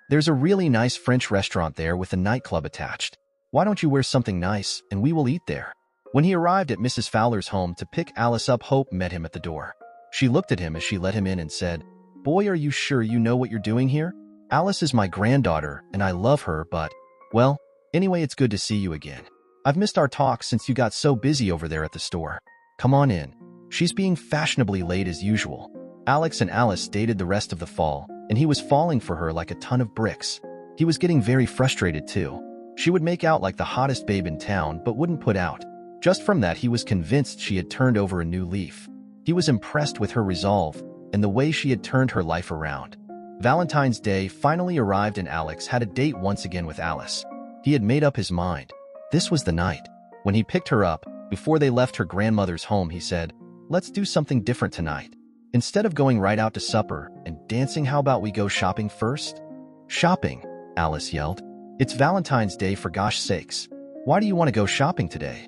"There's a really nice French restaurant there with a nightclub attached. Why don't you wear something nice and we will eat there?" When he arrived at Mrs. Fowler's home to pick Alice up, Hope met him at the door. She looked at him as she let him in and said, "Boy, are you sure you know what you're doing here? Alice is my granddaughter and I love her, but, well, anyway, it's good to see you again. I've missed our talk since you got so busy over there at the store. Come on in." She's being fashionably late as usual. Alex and Alice dated the rest of the fall, and he was falling for her like a ton of bricks. He was getting very frustrated too. She would make out like the hottest babe in town but wouldn't put out. Just from that, he was convinced she had turned over a new leaf. He was impressed with her resolve and the way she had turned her life around. Valentine's Day finally arrived and Alex had a date once again with Alice. He had made up his mind. This was the night. When he picked her up, before they left her grandmother's home, he said, "Let's do something different tonight. Instead of going right out to supper and dancing, how about we go shopping first?" "Shopping?" Alice yelled. "It's Valentine's Day, for gosh sakes. Why do you want to go shopping today?"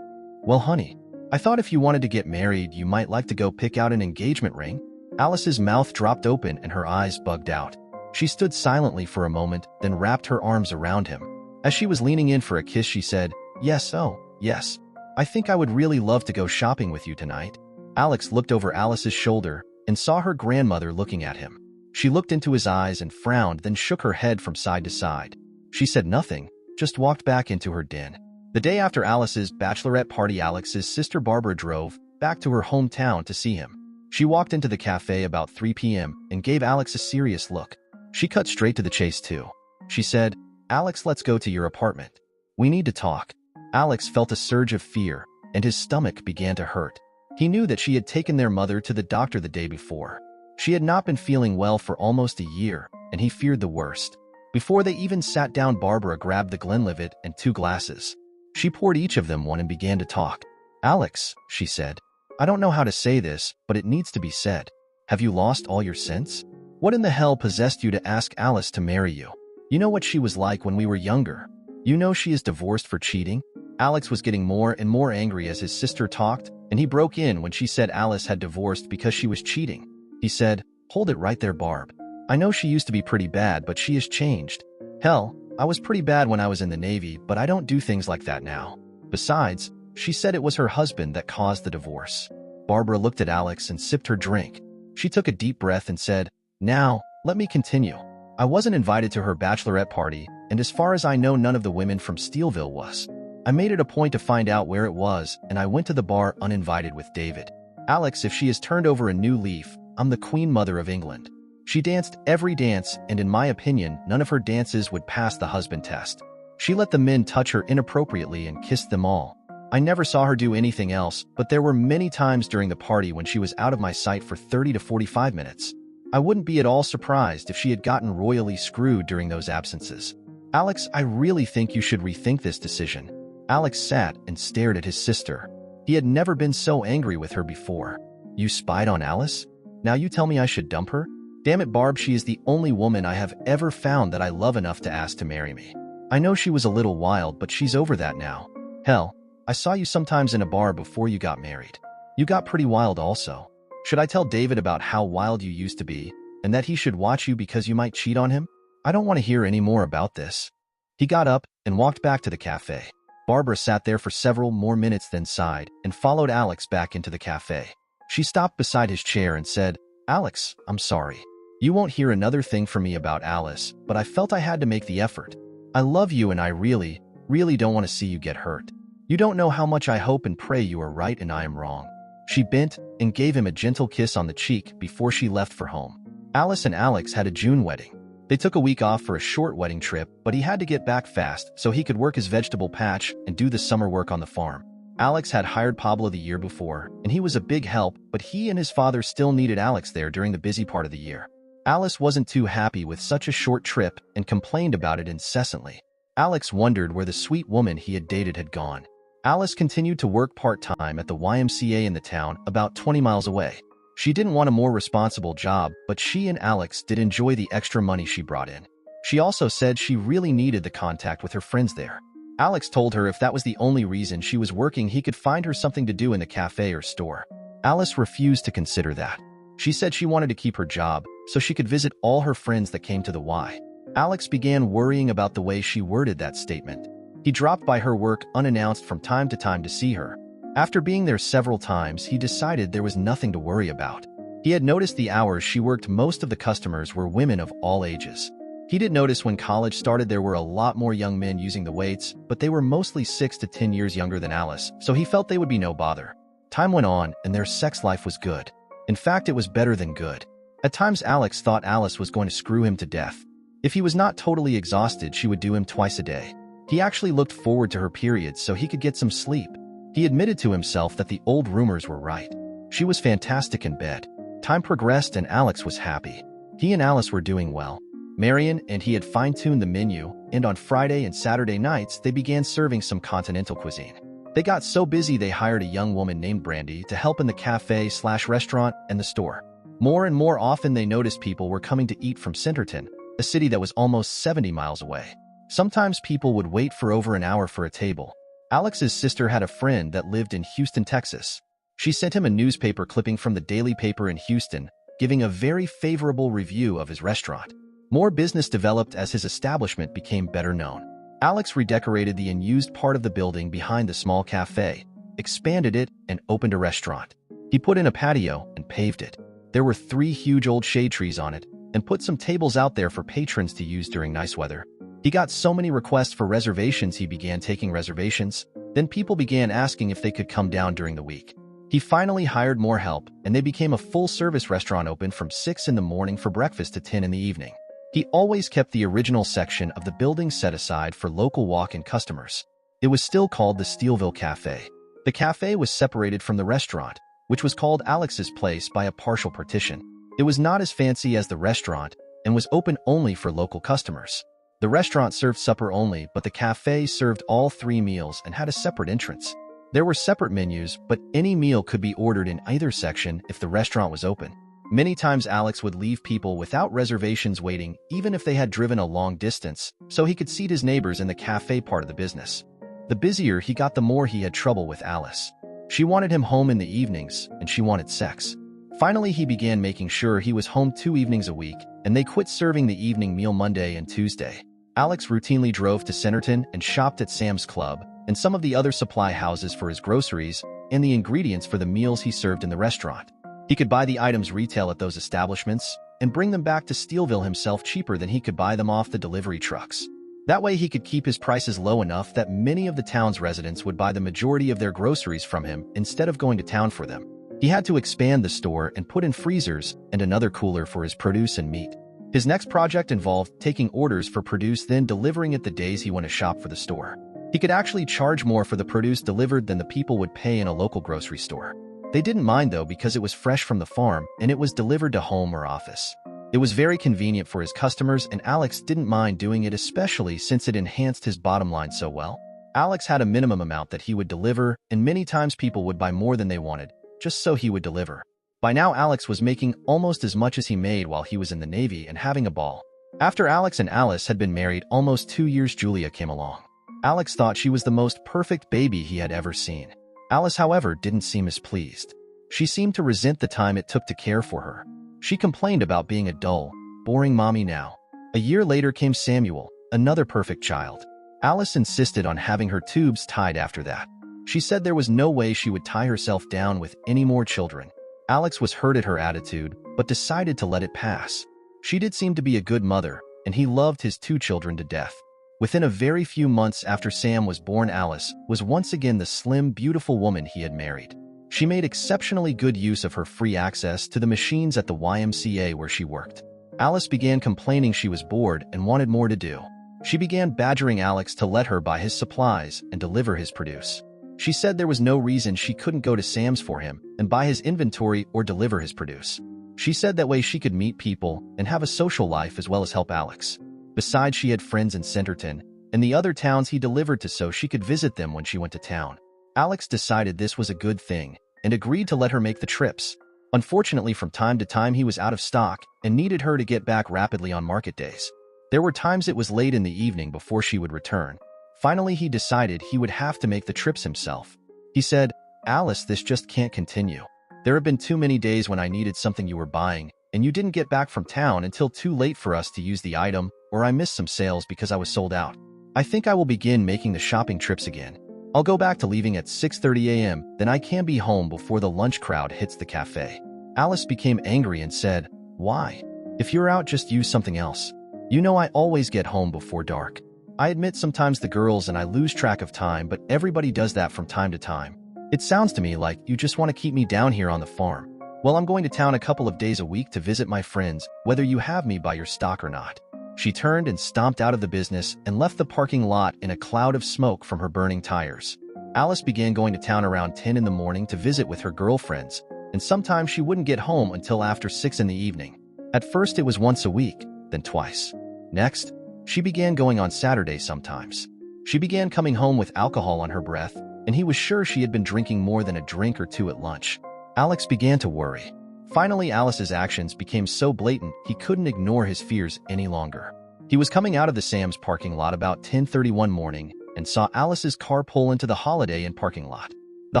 "Well, honey, I thought if you wanted to get married, you might like to go pick out an engagement ring." Alice's mouth dropped open and her eyes bugged out. She stood silently for a moment, then wrapped her arms around him. As she was leaning in for a kiss, she said, "Yes, oh, yes. I think I would really love to go shopping with you tonight." Alex looked over Alice's shoulder and saw her grandmother looking at him. She looked into his eyes and frowned, then shook her head from side to side. She said nothing, just walked back into her den. The day after Alice's bachelorette party, Alex's sister Barbara drove back to her hometown to see him. She walked into the cafe about 3 p.m. and gave Alex a serious look. She cut straight to the chase too. She said, "Alex, let's go to your apartment. We need to talk." Alex felt a surge of fear, and his stomach began to hurt. He knew that she had taken their mother to the doctor the day before. She had not been feeling well for almost a year, and he feared the worst. Before they even sat down, Barbara grabbed the Glenlivet and 2 glasses. She poured each of them one and began to talk. "Alex," she said, "I don't know how to say this, but it needs to be said. Have you lost all your sense? What in the hell possessed you to ask Alice to marry you? You know what she was like when we were younger. You know she is divorced for cheating." Alex was getting more and more angry as his sister talked, and he broke in when she said Alice had divorced because she was cheating. He said, "Hold it right there, Barb. I know she used to be pretty bad, but she has changed. Hell, I was pretty bad when I was in the Navy, but I don't do things like that now. Besides, she said it was her husband that caused the divorce." Barbara looked at Alex and sipped her drink. She took a deep breath and said, "Now, let me continue. I wasn't invited to her bachelorette party, and as far as I know, none of the women from Steelville was. I made it a point to find out where it was, and I went to the bar uninvited with David. Alex, if she has turned over a new leaf, I'm the Queen Mother of England. She danced every dance, and in my opinion, none of her dances would pass the husband test. She let the men touch her inappropriately and kissed them all. I never saw her do anything else, but there were many times during the party when she was out of my sight for 30 to 45 minutes. I wouldn't be at all surprised if she had gotten royally screwed during those absences. Alex, I really think you should rethink this decision. Alex sat and stared at his sister. He had never been so angry with her before. You spied on Alice? Now you tell me I should dump her? Damn it, Barb, she is the only woman I have ever found that I love enough to ask to marry me. I know she was a little wild, but she's over that now. Hell, I saw you sometimes in a bar before you got married. You got pretty wild also. Should I tell David about how wild you used to be, and that he should watch you because you might cheat on him? I don't want to hear any more about this. He got up and walked back to the cafe. Barbara sat there for several more minutes, then sighed and followed Alex back into the cafe. She stopped beside his chair and said, Alex, I'm sorry. You won't hear another thing from me about Alice, but I felt I had to make the effort. I love you and I really, really don't want to see you get hurt. You don't know how much I hope and pray you are right and I am wrong. She bent and gave him a gentle kiss on the cheek before she left for home. Alice and Alex had a June wedding. They took a week off for a short wedding trip, but he had to get back fast so he could work his vegetable patch and do the summer work on the farm. Alex had hired Pablo the year before, and he was a big help, but he and his father still needed Alex there during the busy part of the year. Alice wasn't too happy with such a short trip and complained about it incessantly. Alex wondered where the sweet woman he had dated had gone. Alice continued to work part-time at the YMCA in the town about 20 miles away. She didn't want a more responsible job, but she and Alex did enjoy the extra money she brought in. She also said she really needed the contact with her friends there. Alex told her if that was the only reason she was working, he could find her something to do in the cafe or store. Alice refused to consider that. She said she wanted to keep her job so she could visit all her friends that came to the Y. Alex began worrying about the way she worded that statement. He dropped by her work unannounced from time to time to see her. After being there several times, he decided there was nothing to worry about. He had noticed the hours she worked, most of the customers were women of all ages. He did notice when college started there were a lot more young men using the waits, but they were mostly 6 to 10 years younger than Alice, so he felt they would be no bother. Time went on, and their sex life was good. In fact, it was better than good. At times, Alex thought Alice was going to screw him to death. If he was not totally exhausted, she would do him twice a day. He actually looked forward to her periods so he could get some sleep. He admitted to himself that the old rumors were right. She was fantastic in bed. Time progressed and Alex was happy. He and Alice were doing well. Marion and he had fine-tuned the menu, and on Friday and Saturday nights they began serving some continental cuisine. They got so busy they hired a young woman named Brandy to help in the cafe/restaurant and the store. More and more often they noticed people were coming to eat from Centerton, a city that was almost 70 miles away. Sometimes people would wait for over an hour for a table. Alex's sister had a friend that lived in Houston, Texas. She sent him a newspaper clipping from the daily paper in Houston, giving a very favorable review of his restaurant. More business developed as his establishment became better known. Alex redecorated the unused part of the building behind the small cafe, expanded it, and opened a restaurant. He put in a patio and paved it. There were 3 huge old shade trees on it, and put some tables out there for patrons to use during nice weather. He got so many requests for reservations he began taking reservations. Then people began asking if they could come down during the week. He finally hired more help, and they became a full-service restaurant open from 6 in the morning for breakfast to 10 in the evening. He always kept the original section of the building set aside for local walk-in customers. It was still called the Steelville Cafe. The cafe was separated from the restaurant, which was called Alex's Place, by a partial partition. It was not as fancy as the restaurant and was open only for local customers. The restaurant served supper only, but the cafe served all 3 meals and had a separate entrance. There were separate menus, but any meal could be ordered in either section if the restaurant was open. Many times Alex would leave people without reservations waiting, even if they had driven a long distance, so he could seat his neighbors in the cafe part of the business. The busier he got, the more he had trouble with Alice. She wanted him home in the evenings, and she wanted sex. Finally, he began making sure he was home 2 evenings a week, and they quit serving the evening meal Monday and Tuesday. Alex routinely drove to Centerton and shopped at Sam's Club and some of the other supply houses for his groceries and the ingredients for the meals he served in the restaurant. He could buy the items retail at those establishments and bring them back to Steelville himself cheaper than he could buy them off the delivery trucks. That way he could keep his prices low enough that many of the town's residents would buy the majority of their groceries from him instead of going to town for them. He had to expand the store and put in freezers and another cooler for his produce and meat. His next project involved taking orders for produce, then delivering it the days he went to shop for the store. He could actually charge more for the produce delivered than the people would pay in a local grocery store. They didn't mind though, because it was fresh from the farm and it was delivered to home or office. It was very convenient for his customers, and Alex didn't mind doing it, especially since it enhanced his bottom line so well. Alex had a minimum amount that he would deliver, and many times people would buy more than they wanted, just so he would deliver. By now, Alex was making almost as much as he made while he was in the Navy and having a ball. After Alex and Alice had been married almost 2 years, Julia came along. Alex thought she was the most perfect baby he had ever seen. Alice, however, didn't seem as pleased. She seemed to resent the time it took to care for her. She complained about being a dull, boring mommy now. A year later came Samuel, another perfect child. Alice insisted on having her tubes tied after that. She said there was no way she would tie herself down with any more children. Alex was hurt at her attitude, but decided to let it pass. She did seem to be a good mother, and he loved his 2 children to death. Within a very few months after Sam was born, Alice was once again the slim, beautiful woman he had married. She made exceptionally good use of her free access to the machines at the YMCA where she worked. Alice began complaining she was bored and wanted more to do. She began badgering Alex to let her buy his supplies and deliver his produce. She said there was no reason she couldn't go to Sam's for him and buy his inventory or deliver his produce. She said that way she could meet people and have a social life as well as help Alex. Besides, she had friends in Centerton and the other towns he delivered to, so she could visit them when she went to town. Alex decided this was a good thing and agreed to let her make the trips. Unfortunately, from time to time he was out of stock and needed her to get back rapidly on market days. There were times it was late in the evening before she would return. Finally, he decided he would have to make the trips himself. He said, "Alice, this just can't continue. There have been too many days when I needed something you were buying, and you didn't get back from town until too late for us to use the item, or I missed some sales because I was sold out. I think I will begin making the shopping trips again. I'll go back to leaving at 6:30 a.m., then I can be home before the lunch crowd hits the cafe." Alice became angry and said, "Why? If you're out, just use something else. You know I always get home before dark. I admit sometimes the girls and I lose track of time, but everybody does that from time to time. It sounds to me like you just want to keep me down here on the farm. Well, I'm going to town a couple of days a week to visit my friends, whether you have me buy your stock or not." She turned and stomped out of the business and left the parking lot in a cloud of smoke from her burning tires. Alice began going to town around 10 in the morning to visit with her girlfriends, and sometimes she wouldn't get home until after 6 in the evening. At first it was once a week, then twice. Next, she began going on Saturdays sometimes. She began coming home with alcohol on her breath, and he was sure she had been drinking more than a drink or 2 at lunch. Alex began to worry. Finally, Alice's actions became so blatant he couldn't ignore his fears any longer. He was coming out of the Sam's parking lot about 10:30 one morning and saw Alice's car pull into the Holiday Inn parking lot. The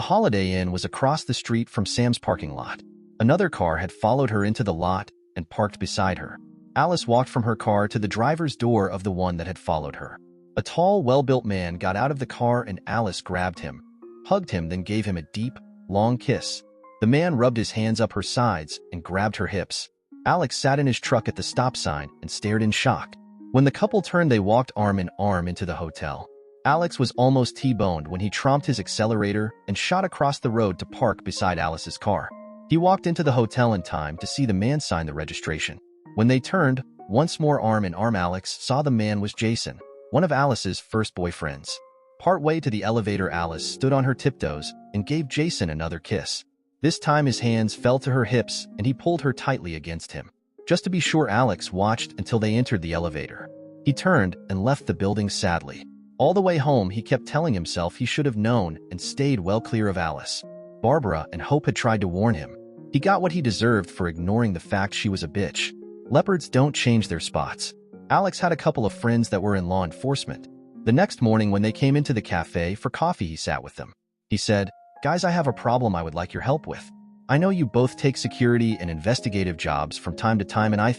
Holiday Inn was across the street from Sam's parking lot. Another car had followed her into the lot and parked beside her. Alice walked from her car to the driver's door of the one that had followed her. A tall, well-built man got out of the car and Alice grabbed him, hugged him, then gave him a deep, long kiss. The man rubbed his hands up her sides and grabbed her hips. Alex sat in his truck at the stop sign and stared in shock. When the couple turned, they walked arm in arm into the hotel. Alex was almost T-boned when he tromped his accelerator and shot across the road to park beside Alice's car. He walked into the hotel in time to see the man sign the registration. When they turned, once more arm in arm, Alex saw the man was Jason, one of Alice's first boyfriends. Partway to the elevator, Alice stood on her tiptoes and gave Jason another kiss. This time his hands fell to her hips and he pulled her tightly against him. Just to be sure, Alex watched until they entered the elevator. He turned and left the building sadly. All the way home, he kept telling himself he should have known and stayed well clear of Alice. Barbara and Hope had tried to warn him. He got what he deserved for ignoring the fact she was a bitch. Leopards don't change their spots. Alex had a couple of friends that were in law enforcement. The next morning when they came into the cafe for coffee, he sat with them. He said, "Guys, I have a problem I would like your help with. I know you both take security and investigative jobs from time to time, and I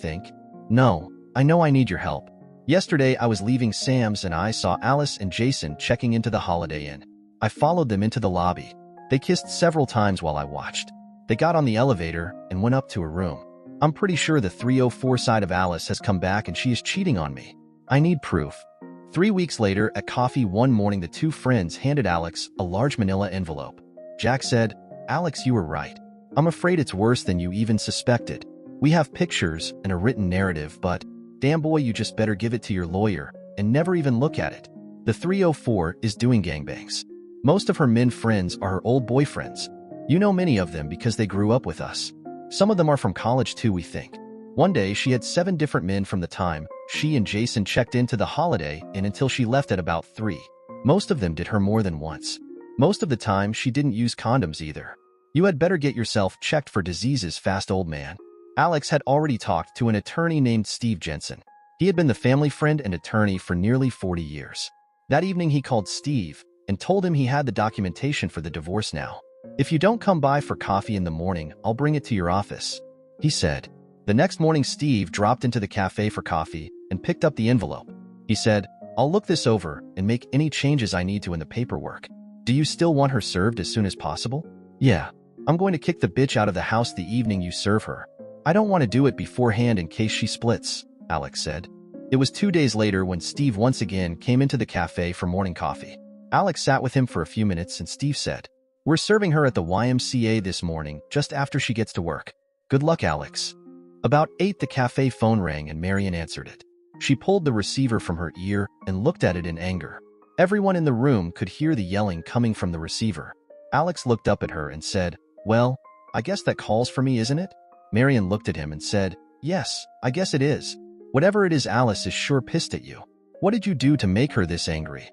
know I need your help. Yesterday I was leaving Sam's and I saw Alice and Jason checking into the Holiday Inn. I followed them into the lobby. They kissed several times while I watched. They got on the elevator and went up to a room. I'm pretty sure the 304 side of Alice has come back and she is cheating on me. I need proof." 3 weeks later, at coffee one morning, the two friends handed Alex a large manila envelope. Jack said, "Alex, you were right. I'm afraid it's worse than you even suspected. We have pictures and a written narrative, but damn boy, you just better give it to your lawyer and never even look at it. The 304 is doing gangbangs. Most of her men friends are her old boyfriends. You know many of them because they grew up with us. Some of them are from college too, we think. One day, she had 7 different men from the time she and Jason checked into the Holiday Inn until she left at about 3. Most of them did her more than once. Most of the time, she didn't use condoms either. You had better get yourself checked for diseases fast, old man. Alex had already talked to an attorney named Steve Jensen. He had been the family friend and attorney for nearly 40 years. That evening, he called Steve and told him he had the documentation for the divorce now. If you don't come by for coffee in the morning, I'll bring it to your office, he said. The next morning, Steve dropped into the cafe for coffee and picked up the envelope. He said, I'll look this over and make any changes I need to in the paperwork. Do you still want her served as soon as possible? Yeah. I'm going to kick the bitch out of the house the evening you serve her. I don't want to do it beforehand in case she splits, Alex said. It was 2 days later when Steve once again came into the cafe for morning coffee. Alex sat with him for a few minutes and Steve said, We're serving her at the YMCA this morning, just after she gets to work. Good luck, Alex. About 8, the cafe phone rang and Marian answered it. She pulled the receiver from her ear and looked at it in anger. Everyone in the room could hear the yelling coming from the receiver. Alex looked up at her and said, Well, I guess that calls for me, isn't it? Marian looked at him and said, Yes, I guess it is. Whatever it is, Alice is sure pissed at you. What did you do to make her this angry?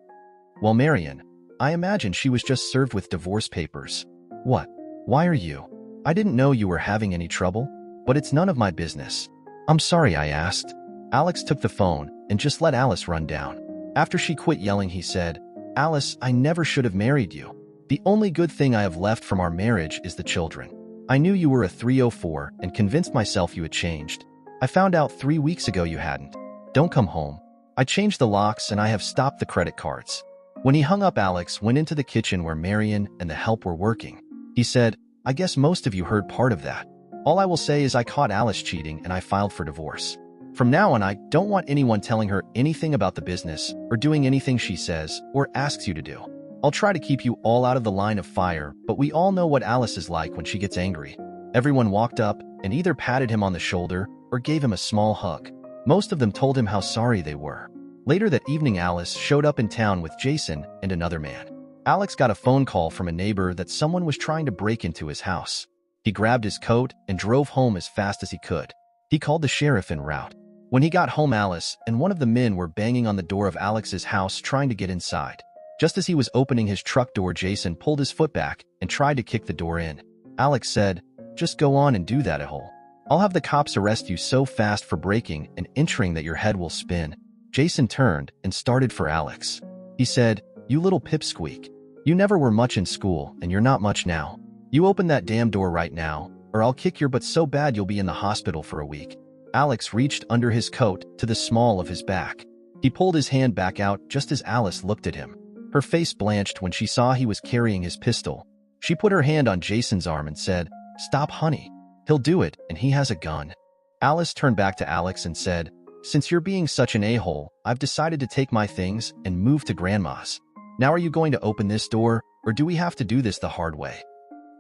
Well, Marian, I imagine she was just served with divorce papers. What? Why are you? I didn't know you were having any trouble, but it's none of my business. I'm sorry I asked. Alex took the phone and just let Alice run down. After she quit yelling, he said, Alice, I never should have married you. The only good thing I have left from our marriage is the children. I knew you were a 304 and convinced myself you had changed. I found out 3 weeks ago you hadn't. Don't come home. I changed the locks and I have stopped the credit cards. When he hung up, Alex went into the kitchen where Marian and the help were working. He said, I guess most of you heard part of that. All I will say is I caught Alice cheating and I filed for divorce. From now on, I don't want anyone telling her anything about the business or doing anything she says or asks you to do. I'll try to keep you all out of the line of fire, but we all know what Alice is like when she gets angry. Everyone walked up and either patted him on the shoulder or gave him a small hug. Most of them told him how sorry they were. Later that evening, Alice showed up in town with Jason and another man. Alex got a phone call from a neighbor that someone was trying to break into his house. He grabbed his coat and drove home as fast as he could. He called the sheriff en route. When he got home, Alice and one of the men were banging on the door of Alex's house trying to get inside. Just as he was opening his truck door, Jason pulled his foot back and tried to kick the door in. Alex said, Just go on and do that, a-hole. I'll have the cops arrest you so fast for breaking and entering that your head will spin. Jason turned and started for Alex. He said, You little pipsqueak. You never were much in school and you're not much now. You open that damn door right now, or I'll kick your butt so bad you'll be in the hospital for a week. Alex reached under his coat to the small of his back. He pulled his hand back out just as Alice looked at him. Her face blanched when she saw he was carrying his pistol. She put her hand on Jason's arm and said, Stop, honey. He'll do it, and he has a gun. Alice turned back to Alex and said, Since you're being such an a-hole, I've decided to take my things and move to Grandma's. Now are you going to open this door, or do we have to do this the hard way?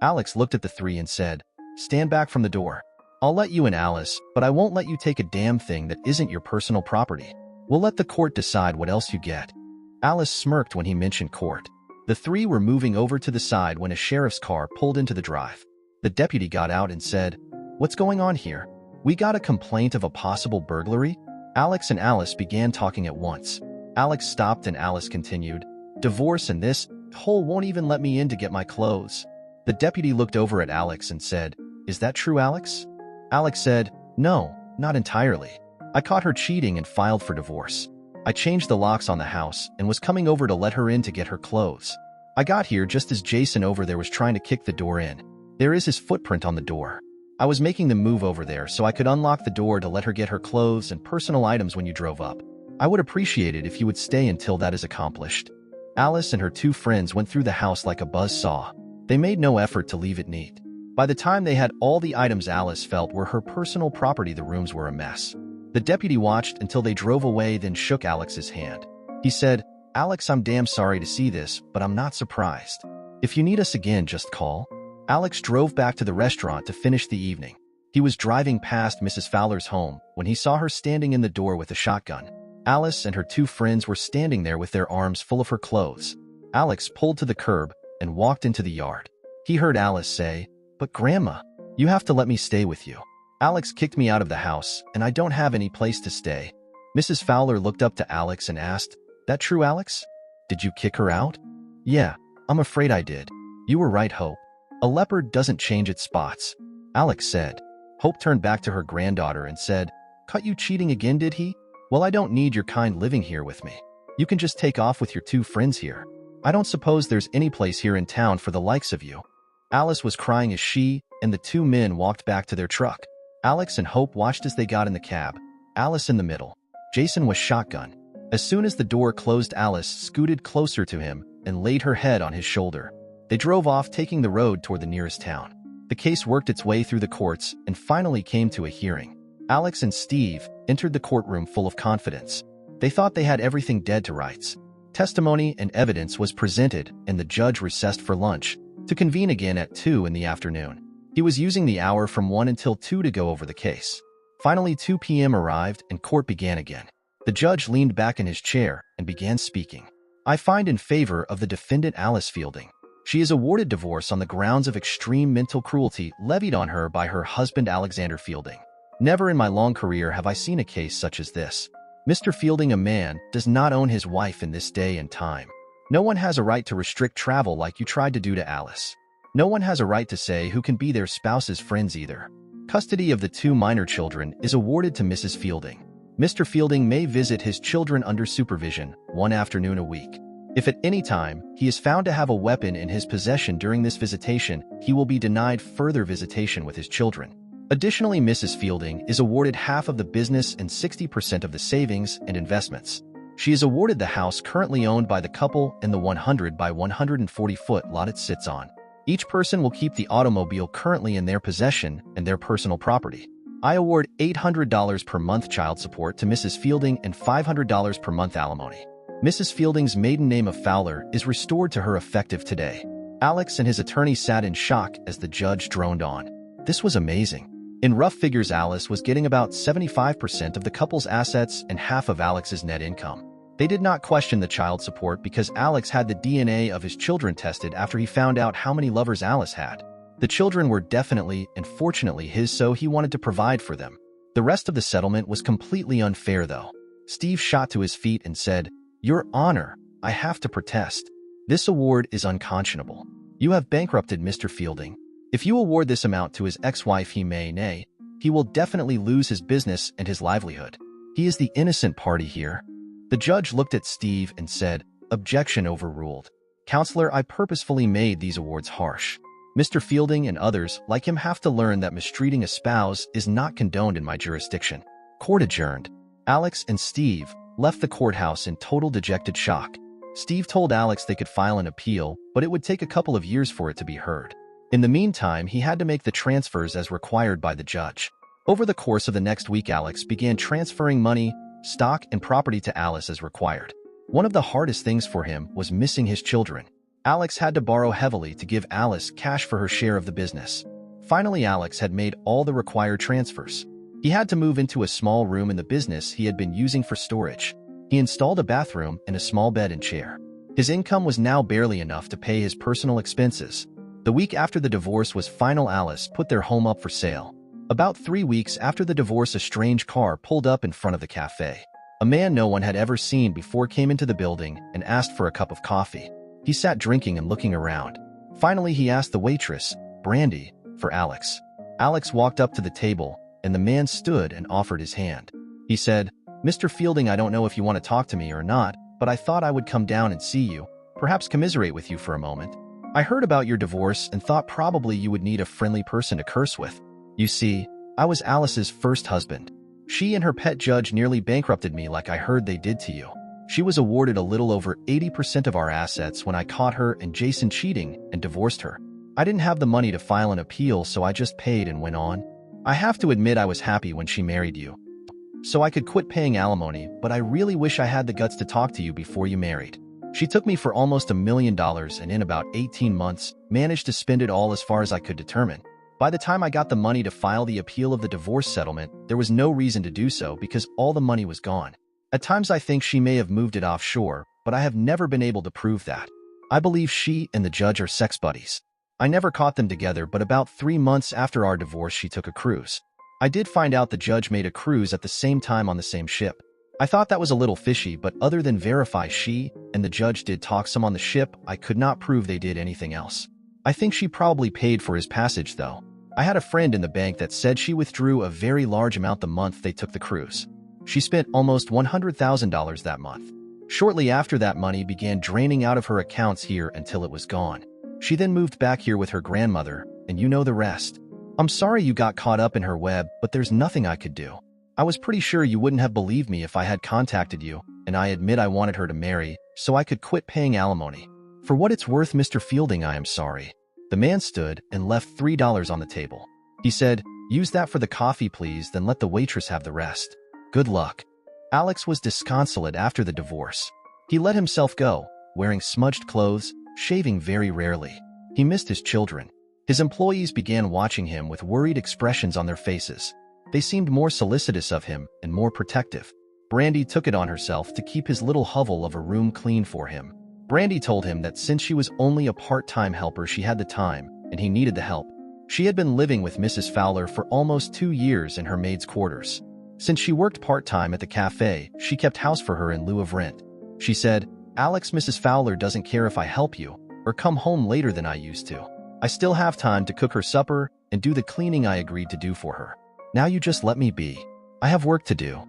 Alex looked at the three and said, Stand back from the door. I'll let you in, Alice, but I won't let you take a damn thing that isn't your personal property. We'll let the court decide what else you get. Alice smirked when he mentioned court. The three were moving over to the side when a sheriff's car pulled into the drive. The deputy got out and said, What's going on here? We got a complaint of a possible burglary? Alex and Alice began talking at once. Alex stopped and Alice continued, Divorce and this hole won't even let me in to get my clothes. The deputy looked over at Alex and said, Is that true, Alex? Alex said, No, not entirely. I caught her cheating and filed for divorce. I changed the locks on the house and was coming over to let her in to get her clothes. I got here just as Jason over there was trying to kick the door in. There is his footprint on the door. I was making the move over there so I could unlock the door to let her get her clothes and personal items when you drove up. I would appreciate it if you would stay until that is accomplished. Alice and her 2 friends went through the house like a buzzsaw. They made no effort to leave it neat. By the time they had all the items Alice felt were her personal property, the rooms were a mess. The deputy watched until they drove away, then shook Alex's hand. He said, Alex, I'm damn sorry to see this, but I'm not surprised. If you need us again, just call. Alex drove back to the restaurant to finish the evening. He was driving past Mrs. Fowler's home when he saw her standing in the door with a shotgun. Alice and her two friends were standing there with their arms full of her clothes. Alex pulled to the curb and walked into the yard. He heard Alice say, "But Grandma, you have to let me stay with you. Alex kicked me out of the house, and I don't have any place to stay." Mrs. Fowler looked up to Alex and asked, "That true, Alex? Did you kick her out?" "Yeah, I'm afraid I did." "You were right, Hope. A leopard doesn't change its spots," Alex said. Hope turned back to her granddaughter and said, "Caught you cheating again, did he? Well, I don't need your kind living here with me. You can just take off with your two friends here. I don't suppose there's any place here in town for the likes of you." Alice was crying as she and the two men walked back to their truck. Alex and Hope watched as they got in the cab, Alice in the middle. Jason was shotgun. As soon as the door closed, Alice scooted closer to him and laid her head on his shoulder. They drove off, taking the road toward the nearest town. The case worked its way through the courts and finally came to a hearing. Alex and Steve entered the courtroom full of confidence. They thought they had everything dead to rights. Testimony and evidence was presented, and the judge recessed for lunch to convene again at 2 in the afternoon. He was using the hour from 1 until 2 to go over the case. Finally, 2 p.m. arrived and court began again. The judge leaned back in his chair and began speaking. "I find in favor of the defendant Alice Fielding. She is awarded divorce on the grounds of extreme mental cruelty levied on her by her husband Alexander Fielding. Never in my long career have I seen a case such as this. Mr. Fielding, a man, does not own his wife in this day and time. No one has a right to restrict travel like you tried to do to Alice. No one has a right to say who can be their spouse's friends either. Custody of the two minor children is awarded to Mrs. Fielding. Mr. Fielding may visit his children under supervision 1 afternoon a week. If at any time he is found to have a weapon in his possession during this visitation, he will be denied further visitation with his children. Additionally, Mrs. Fielding is awarded half of the business and 60% of the savings and investments. She is awarded the house currently owned by the couple and the 100 by 140-foot lot it sits on. Each person will keep the automobile currently in their possession and their personal property. I award $800 per month child support to Mrs. Fielding and $500 per month alimony. Mrs. Fielding's maiden name of Fowler is restored to her effective today." Alex and his attorney sat in shock as the judge droned on. This was amazing. In rough figures, Alice was getting about 75% of the couple's assets and half of Alex's net income. They did not question the child support because Alex had the DNA of his children tested after he found out how many lovers Alice had. The children were definitely and fortunately his, so he wanted to provide for them. The rest of the settlement was completely unfair, though. Steve shot to his feet and said, "Your Honor, I have to protest. This award is unconscionable. You have bankrupted Mr. Fielding. If you award this amount to his ex-wife, he will definitely lose his business and his livelihood. He is the innocent party here." The judge looked at Steve and said, "Objection overruled. Counselor, I purposefully made these awards harsh. Mr. Fielding and others like him have to learn that mistreating a spouse is not condoned in my jurisdiction." Court adjourned. Alex and Steve left the courthouse in total dejected shock. Steve told Alex they could file an appeal, but it would take a couple of years for it to be heard. In the meantime, he had to make the transfers as required by the judge. Over the course of the next week, Alex began transferring money, stock, and property to Alice as required. One of the hardest things for him was missing his children. Alex had to borrow heavily to give Alice cash for her share of the business. Finally, Alex had made all the required transfers. He had to move into a small room in the business he had been using for storage. He installed a bathroom and a small bed and chair. His income was now barely enough to pay his personal expenses. The week after the divorce was final, Alice put their home up for sale. About 3 weeks after the divorce, a strange car pulled up in front of the cafe. A man no one had ever seen before came into the building and asked for a cup of coffee. He sat drinking and looking around. Finally, he asked the waitress, "Brandy, for Alex." Alex walked up to the table, and the man stood and offered his hand. He said, "Mr. Fielding, I don't know if you want to talk to me or not, but I thought I would come down and see you, perhaps commiserate with you for a moment. I heard about your divorce and thought probably you would need a friendly person to curse with. You see, I was Alice's first husband. She and her pet judge nearly bankrupted me like I heard they did to you. She was awarded a little over 80% of our assets when I caught her and Jason cheating and divorced her. I didn't have the money to file an appeal, so I just paid and went on. I have to admit I was happy when she married you, so I could quit paying alimony, but I really wish I had the guts to talk to you before you married." She took me for almost $1 million and in about 18 months, managed to spend it all as far as I could determine. By the time I got the money to file the appeal of the divorce settlement, there was no reason to do so because all the money was gone. At times I think she may have moved it offshore, but I have never been able to prove that. I believe she and the judge are sex buddies. I never caught them together, but about 3 months after our divorce she took a cruise. I did find out the judge made a cruise at the same time on the same ship. I thought that was a little fishy, but other than verify she and the judge did talk some on the ship, I could not prove they did anything else. I think she probably paid for his passage though. I had a friend in the bank that said she withdrew a very large amount the month they took the cruise. She spent almost $100,000 that month. Shortly after, that money began draining out of her accounts here until it was gone. She then moved back here with her grandmother, and you know the rest. I'm sorry you got caught up in her web, but there's nothing I could do. I was pretty sure you wouldn't have believed me if I had contacted you, and I admit I wanted her to marry, so I could quit paying alimony. For what it's worth, Mr. Fielding, I am sorry. The man stood and left $3 on the table. He said, "Use that for the coffee, please, then let the waitress have the rest. Good luck." Alex was disconsolate after the divorce. He let himself go, wearing smudged clothes, shaving very rarely. He missed his children. His employees began watching him with worried expressions on their faces. They seemed more solicitous of him and more protective. Brandy took it on herself to keep his little hovel of a room clean for him. Brandy told him that since she was only a part-time helper, she had the time, and he needed the help. She had been living with Mrs. Fowler for almost 2 years in her maid's quarters. Since she worked part-time at the cafe, she kept house for her in lieu of rent. She said, "Alex, Mrs. Fowler doesn't care if I help you or come home later than I used to. I still have time to cook her supper and do the cleaning I agreed to do for her. Now you just let me be. I have work to do."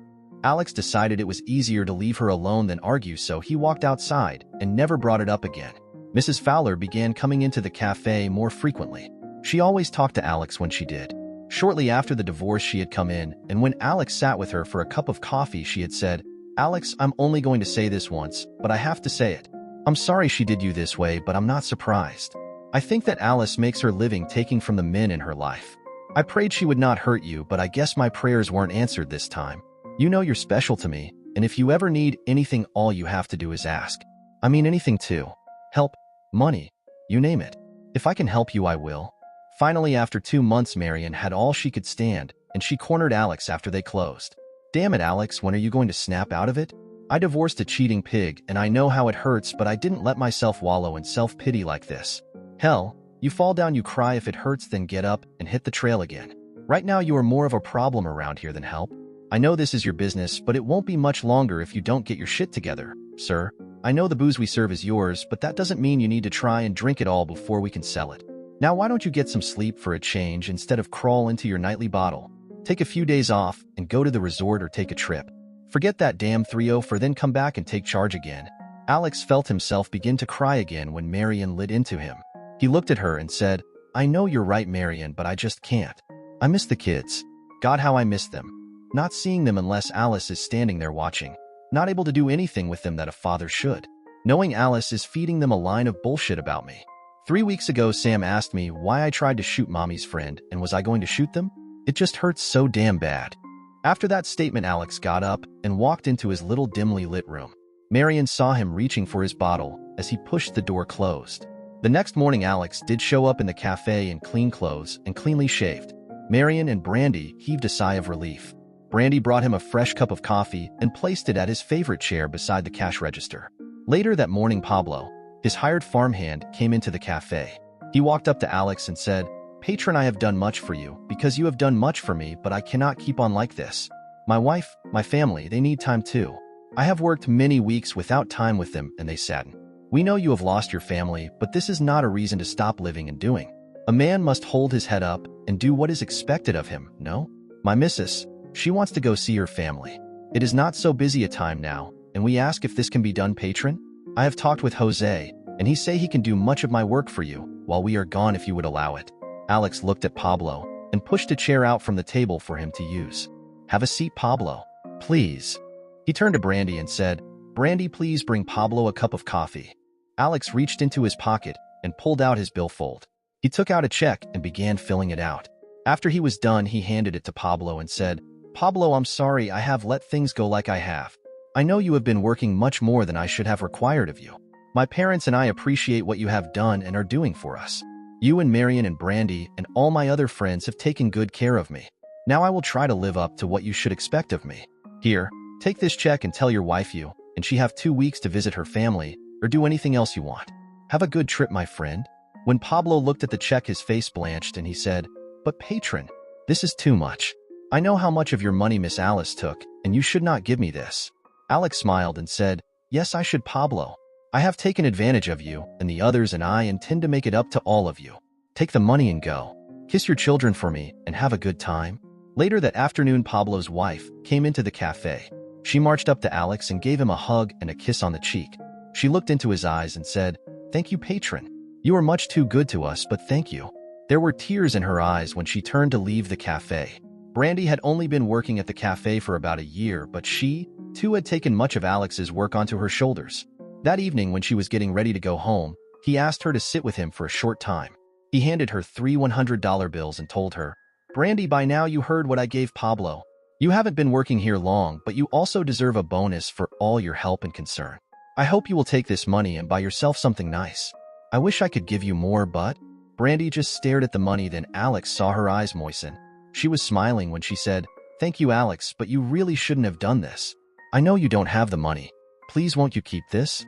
Alex decided it was easier to leave her alone than argue, so he walked outside and never brought it up again. Mrs. Fowler began coming into the cafe more frequently. She always talked to Alex when she did. Shortly after the divorce, she had come in, and when Alex sat with her for a cup of coffee, she had said, "Alex, I'm only going to say this once, but I have to say it. I'm sorry she did you this way, but I'm not surprised. I think that Alice makes her living taking from the men in her life. I prayed she would not hurt you, but I guess my prayers weren't answered this time. You know you're special to me, and if you ever need anything, all you have to do is ask. I mean anything too. Help, money, you name it. If I can help you, I will." Finally, after 2 months, Marion had all she could stand, and she cornered Alex after they closed. "Damn it, Alex, when are you going to snap out of it? I divorced a cheating pig, and I know how it hurts, but I didn't let myself wallow in self-pity like this. Hell, you fall down, you cry. If it hurts, then get up and hit the trail again. Right now you are more of a problem around here than help. I know this is your business, but it won't be much longer if you don't get your shit together, sir. I know the booze we serve is yours, but that doesn't mean you need to try and drink it all before we can sell it. Now why don't you get some sleep for a change instead of crawl into your nightly bottle? Take a few days off and go to the resort or take a trip. Forget that damn 3-0 then come back and take charge again." Alex felt himself begin to cry again when Marion lit into him. He looked at her and said, "I know you're right, Marion, but I just can't. I miss the kids. God, how I miss them. Not seeing them unless Alice is standing there watching. Not able to do anything with them that a father should. Knowing Alice is feeding them a line of bullshit about me. 3 weeks ago, Sam asked me why I tried to shoot Mommy's friend, and was I going to shoot them? It just hurts so damn bad." After that statement, Alex got up and walked into his little dimly lit room. Marion saw him reaching for his bottle as he pushed the door closed. The next morning, Alex did show up in the cafe in clean clothes and cleanly shaved. Marion and Brandy heaved a sigh of relief. Brandy brought him a fresh cup of coffee and placed it at his favorite chair beside the cash register. Later that morning, Pablo, his hired farmhand, came into the cafe. He walked up to Alex and said, "Patron, I have done much for you, because you have done much for me, but I cannot keep on like this. My wife, my family, they need time too. I have worked many weeks without time with them, and they sadden. We know you have lost your family, but this is not a reason to stop living and doing. A man must hold his head up and do what is expected of him, no? My missus, she wants to go see her family. It is not so busy a time now, and we ask if this can be done, patron. I have talked with Jose, and he say he can do much of my work for you while we are gone if you would allow it." Alex looked at Pablo and pushed a chair out from the table for him to use. "Have a seat, Pablo. Please." He turned to Brandy and said, "Brandy, please bring Pablo a cup of coffee." Alex reached into his pocket and pulled out his billfold. He took out a check and began filling it out. After he was done, he handed it to Pablo and said, "Pablo, I'm sorry I have let things go like I have. I know you have been working much more than I should have required of you. My parents and I appreciate what you have done and are doing for us. You and Marion and Brandy and all my other friends have taken good care of me. Now I will try to live up to what you should expect of me. Here, take this check and tell your wife you, and she have 2 weeks to visit her family or do anything else you want. Have a good trip, my friend." When Pablo looked at the check, his face blanched and he said, "But patron, this is too much. I know how much of your money Miss Alice took, and you should not give me this." Alex smiled and said, "Yes, I should, Pablo. I have taken advantage of you, and the others and I intend to make it up to all of you. Take the money and go. Kiss your children for me and have a good time." Later that afternoon, Pablo's wife came into the cafe. She marched up to Alex and gave him a hug and a kiss on the cheek. She looked into his eyes and said, "Thank you, patron. You are much too good to us, but thank you." There were tears in her eyes when she turned to leave the cafe. Brandy had only been working at the cafe for about a year, but she, too, had taken much of Alex's work onto her shoulders. That evening, when she was getting ready to go home, he asked her to sit with him for a short time. He handed her 3 $100 bills and told her, "Brandy, by now you heard what I gave Pablo. You haven't been working here long, but you also deserve a bonus for all your help and concern. I hope you will take this money and buy yourself something nice. I wish I could give you more, but..." Brandy just stared at the money, then Alex saw her eyes moisten. She was smiling when she said, "Thank you, Alex, but you really shouldn't have done this. I know you don't have the money. Please, won't you keep this?"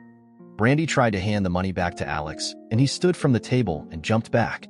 Brandy tried to hand the money back to Alex, and he stood from the table and jumped back.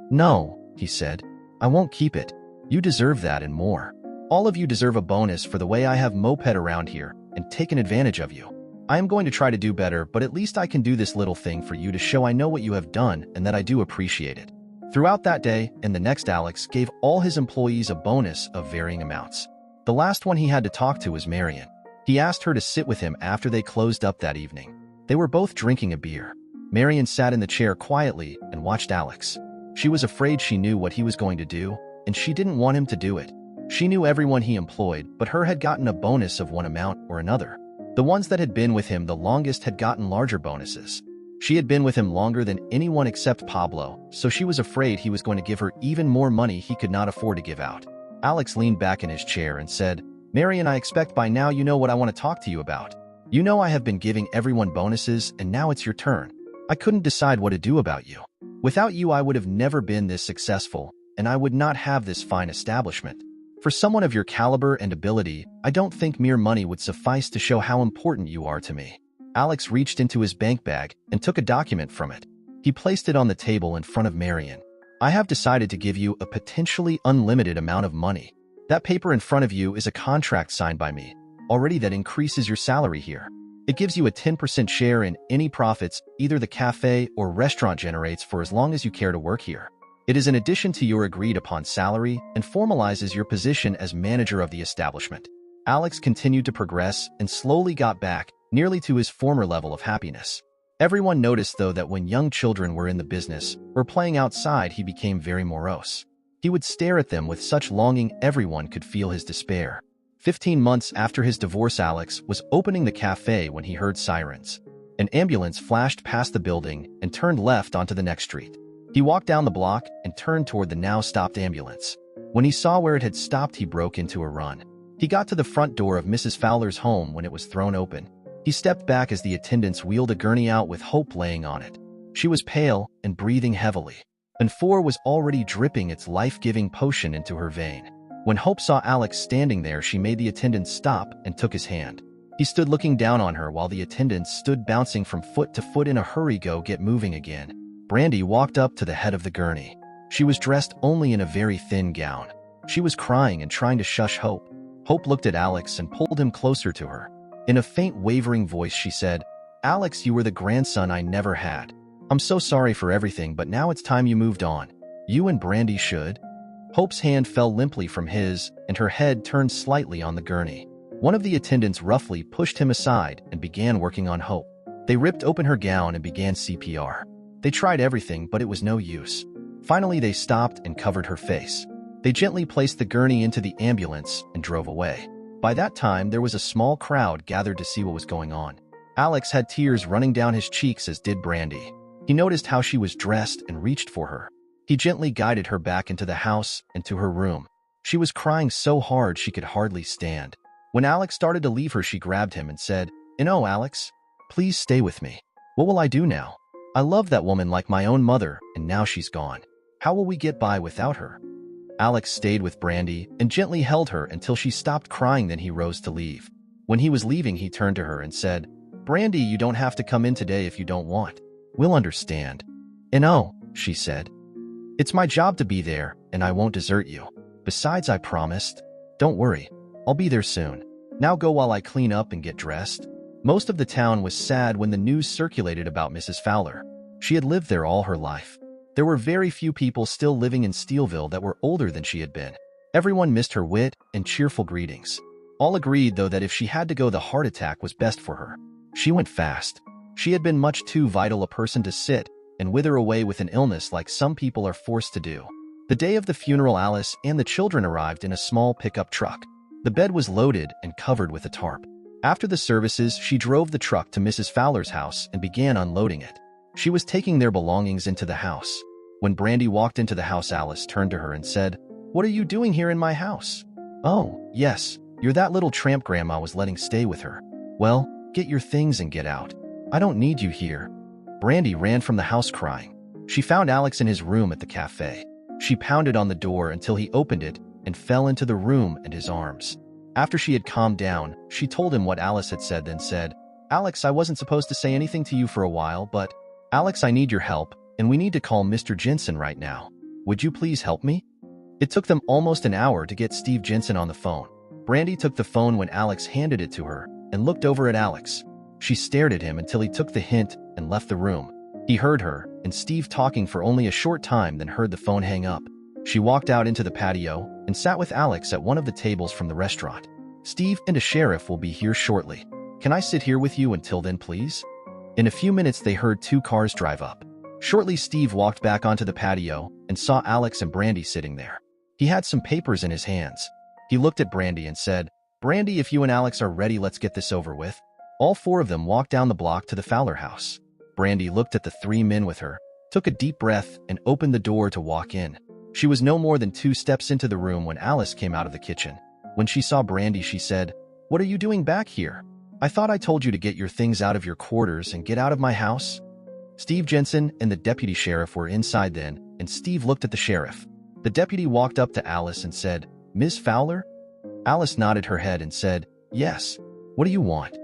"No," he said, "I won't keep it. You deserve that and more. All of you deserve a bonus for the way I have moped around here and taken advantage of you. I am going to try to do better, but at least I can do this little thing for you to show I know what you have done and that I do appreciate it." Throughout that day and the next, Alex gave all his employees a bonus of varying amounts. The last one he had to talk to was Marion. He asked her to sit with him after they closed up that evening. They were both drinking a beer. Marion sat in the chair quietly and watched Alex. She was afraid she knew what he was going to do, and she didn't want him to do it. She knew everyone he employed, but her had gotten a bonus of one amount or another. The ones that had been with him the longest had gotten larger bonuses. She had been with him longer than anyone except Pablo, so she was afraid he was going to give her even more money he could not afford to give out. Alex leaned back in his chair and said, "Marion, I expect by now you know what I want to talk to you about. You know I have been giving everyone bonuses, and now it's your turn. I couldn't decide what to do about you. Without you, I would have never been this successful, and I would not have this fine establishment. For someone of your caliber and ability, I don't think mere money would suffice to show how important you are to me." Alex reached into his bank bag and took a document from it. He placed it on the table in front of Marion. "I have decided to give you a potentially unlimited amount of money. That paper in front of you is a contract signed by me already that increases your salary here. It gives you a 10% share in any profits either the cafe or restaurant generates for as long as you care to work here. It is in addition to your agreed-upon salary and formalizes your position as manager of the establishment." Alex continued to progress and slowly got back nearly to his former level of happiness. Everyone noticed, though, that when young children were in the business or playing outside, he became very morose. He would stare at them with such longing everyone could feel his despair. 15 months after his divorce, Alex was opening the cafe when he heard sirens. An ambulance flashed past the building and turned left onto the next street. He walked down the block and turned toward the now stopped ambulance. When he saw where it had stopped, he broke into a run. He got to the front door of Mrs. Fowler's home when it was thrown open. He stepped back as the attendants wheeled a gurney out with Hope laying on it. She was pale and breathing heavily, and 4 was already dripping its life-giving potion into her vein. When Hope saw Alex standing there, she made the attendant stop and took his hand. He stood looking down on her while the attendants stood bouncing from foot to foot in a hurry. "Go get moving again." Brandy walked up to the head of the gurney. She was dressed only in a very thin gown. She was crying and trying to shush Hope. Hope looked at Alex and pulled him closer to her. In a faint, wavering voice, she said, "Alex, you were the grandson I never had. I'm so sorry for everything, but now it's time you moved on. You and Brandy should." Hope's hand fell limply from his, and her head turned slightly on the gurney. One of the attendants roughly pushed him aside and began working on Hope. They ripped open her gown and began CPR. They tried everything, but it was no use. Finally, they stopped and covered her face. They gently placed the gurney into the ambulance and drove away. By that time, there was a small crowd gathered to see what was going on. Alex had tears running down his cheeks, as did Brandy. He noticed how she was dressed and reached for her. He gently guided her back into the house and to her room. She was crying so hard she could hardly stand. When Alex started to leave her, she grabbed him and said, "No, Alex, please stay with me. What will I do now? I love that woman like my own mother, and now she's gone. How will we get by without her? Alex stayed with Brandy and gently held her until she stopped crying. Then he rose to leave. When he was leaving, he turned to her and said, "Brandy, you don't have to come in today if you don't want. We'll understand." "And oh," she said, "it's my job to be there, and I won't desert you. Besides, I promised. Don't worry, I'll be there soon. Now go while I clean up and get dressed." Most of the town was sad when the news circulated about Mrs. Fowler. She had lived there all her life. There were very few people still living in Steelville that were older than she had been. Everyone missed her wit and cheerful greetings. All agreed, though, that if she had to go, the heart attack was best for her. She went fast. She had been much too vital a person to sit and wither away with an illness like some people are forced to do. The day of the funeral, Alice and the children arrived in a small pickup truck. The bed was loaded and covered with a tarp. After the services, she drove the truck to Mrs. Fowler's house and began unloading it. She was taking their belongings into the house. When Brandy walked into the house, Alice turned to her and said, "What are you doing here in my house?" "Oh, yes, you're that little tramp Grandma was letting stay with her. Well, get your things and get out. I don't need you here." Brandy ran from the house crying. She found Alex in his room at the cafe. She pounded on the door until he opened it and fell into the room and his arms. After she had calmed down, she told him what Alice had said, then said, "Alex, I wasn't supposed to say anything to you for a while, but Alex, I need your help, and we need to call Mr. Jensen right now. Would you please help me?" It took them almost an hour to get Steve Jensen on the phone. Brandy took the phone when Alex handed it to her and looked over at Alex. She stared at him until he took the hint and left the room. He heard her and Steve talking for only a short time, then heard the phone hang up. She walked out into the patio and sat with Alex at one of the tables from the restaurant. "Steve and a sheriff will be here shortly. Can I sit here with you until then, please?" In a few minutes, they heard 2 cars drive up. Shortly, Steve walked back onto the patio and saw Alex and Brandy sitting there. He had some papers in his hands. He looked at Brandy and said, "Brandy, if you and Alex are ready, let's get this over with." All 4 of them walked down the block to the Fowler house. Brandy looked at the 3 men with her, took a deep breath, and opened the door to walk in. She was no more than 2 steps into the room when Alice came out of the kitchen. When she saw Brandy, she said, "What are you doing back here? I thought I told you to get your things out of your quarters and get out of my house." Steve Jensen and the deputy sheriff were inside then, and Steve looked at the sheriff. The deputy walked up to Alice and said, "Ms. Fowler?" Alice nodded her head and said, "Yes. What do you want?"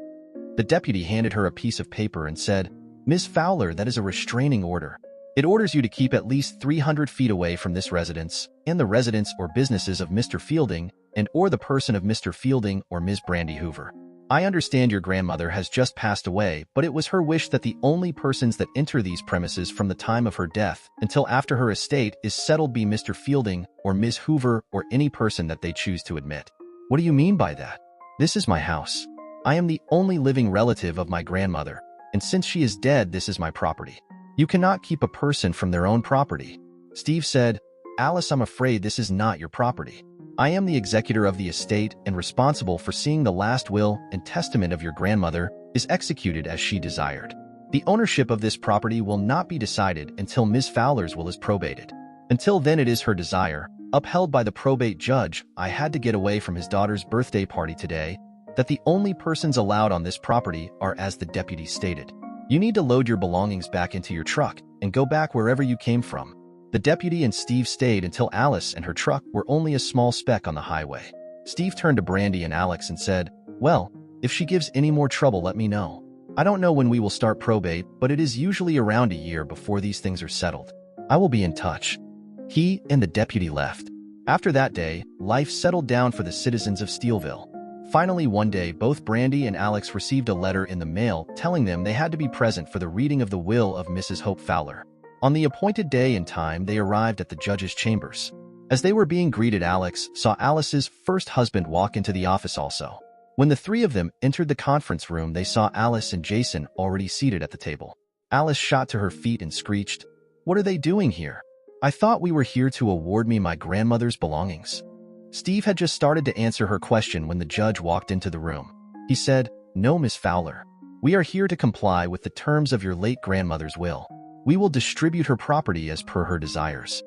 The deputy handed her a piece of paper and said, "Ms. Fowler, that is a restraining order. It orders you to keep at least 300 feet away from this residence and the residence or businesses of Mr. Fielding and or the person of Mr. Fielding or Ms. Brandy Hoover. I understand your grandmother has just passed away, but it was her wish that the only persons that enter these premises from the time of her death until after her estate is settled be Mr. Fielding or Ms. Hoover or any person that they choose to admit." "What do you mean by that?" "This is my house. I am the only living relative of my grandmother, and since she is dead, this is my property. You cannot keep a person from their own property." Steve said, "Alice, I'm afraid this is not your property. I am the executor of the estate and responsible for seeing the last will and testament of your grandmother is executed as she desired. The ownership of this property will not be decided until Ms. Fowler's will is probated. Until then, it is her desire, upheld by the probate judge I had to get away from his daughter's birthday party today, that the only persons allowed on this property are as the deputy stated. You need to load your belongings back into your truck and go back wherever you came from." The deputy and Steve stayed until Alice and her truck were only a small speck on the highway. Steve turned to Brandy and Alex and said, "Well, if she gives any more trouble, let me know. I don't know when we will start probate, but it is usually around a year before these things are settled. I will be in touch." He and the deputy left. After that day, life settled down for the citizens of Steelville. Finally, one day, both Brandy and Alex received a letter in the mail telling them they had to be present for the reading of the will of Mrs. Hope Fowler. On the appointed day and time, they arrived at the judge's chambers. As they were being greeted, Alex saw Alice's first husband walk into the office also. When the 3 of them entered the conference room, they saw Alice and Jason already seated at the table. Alice shot to her feet and screeched, "What are they doing here? I thought we were here to award me my grandmother's belongings." Steve had just started to answer her question when the judge walked into the room. He said, "No, Miss Fowler. We are here to comply with the terms of your late grandmother's will. We will distribute her property as per her desires."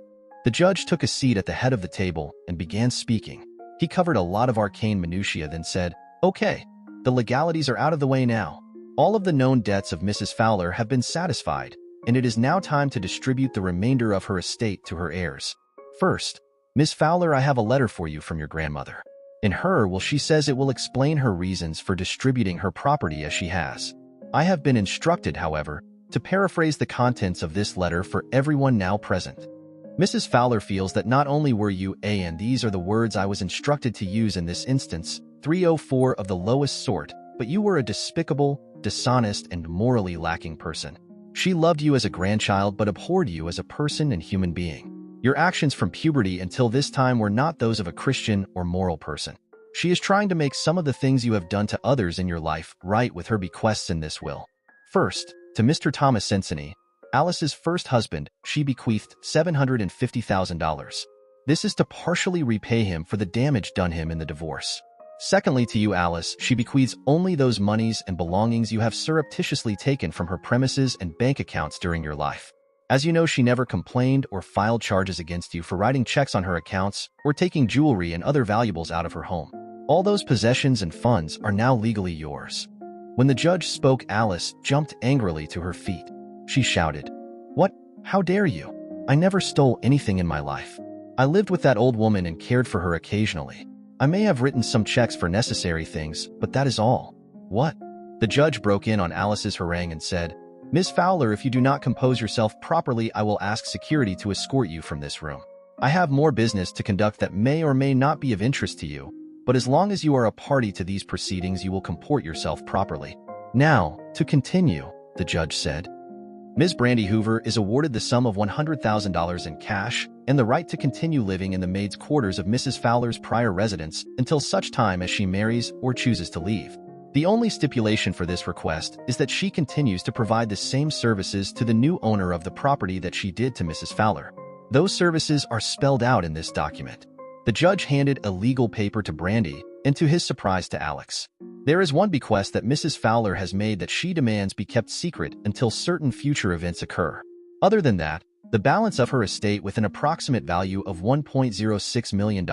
The judge took a seat at the head of the table and began speaking. He covered a lot of arcane minutiae, then said, "Okay, the legalities are out of the way now. All of the known debts of Mrs. Fowler have been satisfied, and it is now time to distribute the remainder of her estate to her heirs. First, Miss Fowler, I have a letter for you from your grandmother. In her will she says it will explain her reasons for distributing her property as she has. I have been instructed, however, to paraphrase the contents of this letter for everyone now present. Mrs. Fowler feels that not only were you and these are the words I was instructed to use in this instance, 304 of the lowest sort, but you were a despicable, dishonest, and morally lacking person. She loved you as a grandchild but abhorred you as a person and human being. Your actions from puberty until this time were not those of a Christian or moral person. She is trying to make some of the things you have done to others in your life right with her bequests in this will. First, to Mr. Thomas Cincinnati, Alice's first husband, she bequeathed $750,000. This is to partially repay him for the damage done him in the divorce. Secondly, to you, Alice, she bequeaths only those monies and belongings you have surreptitiously taken from her premises and bank accounts during your life. As you know, she never complained or filed charges against you for writing checks on her accounts or taking jewelry and other valuables out of her home. All those possessions and funds are now legally yours. When the judge spoke, Alice jumped angrily to her feet. She shouted, "What? How dare you? I never stole anything in my life. I lived with that old woman and cared for her occasionally. I may have written some checks for necessary things, but that is all." "What?" The judge broke in on Alice's harangue and said, "Miss Fowler, if you do not compose yourself properly, I will ask security to escort you from this room. I have more business to conduct that may or may not be of interest to you, but as long as you are a party to these proceedings, you will comport yourself properly." "Now, to continue," the judge said. Ms. Brandy Hoover is awarded the sum of $100,000 in cash and the right to continue living in the maid's quarters of Mrs. Fowler's prior residence until such time as she marries or chooses to leave. The only stipulation for this request is that she continues to provide the same services to the new owner of the property that she did to Mrs. Fowler. Those services are spelled out in this document. The judge handed a legal paper to Brandy, and to his surprise to Alex. There is one bequest that Mrs. Fowler has made that she demands be kept secret until certain future events occur. Other than that, the balance of her estate with an approximate value of $1.06 million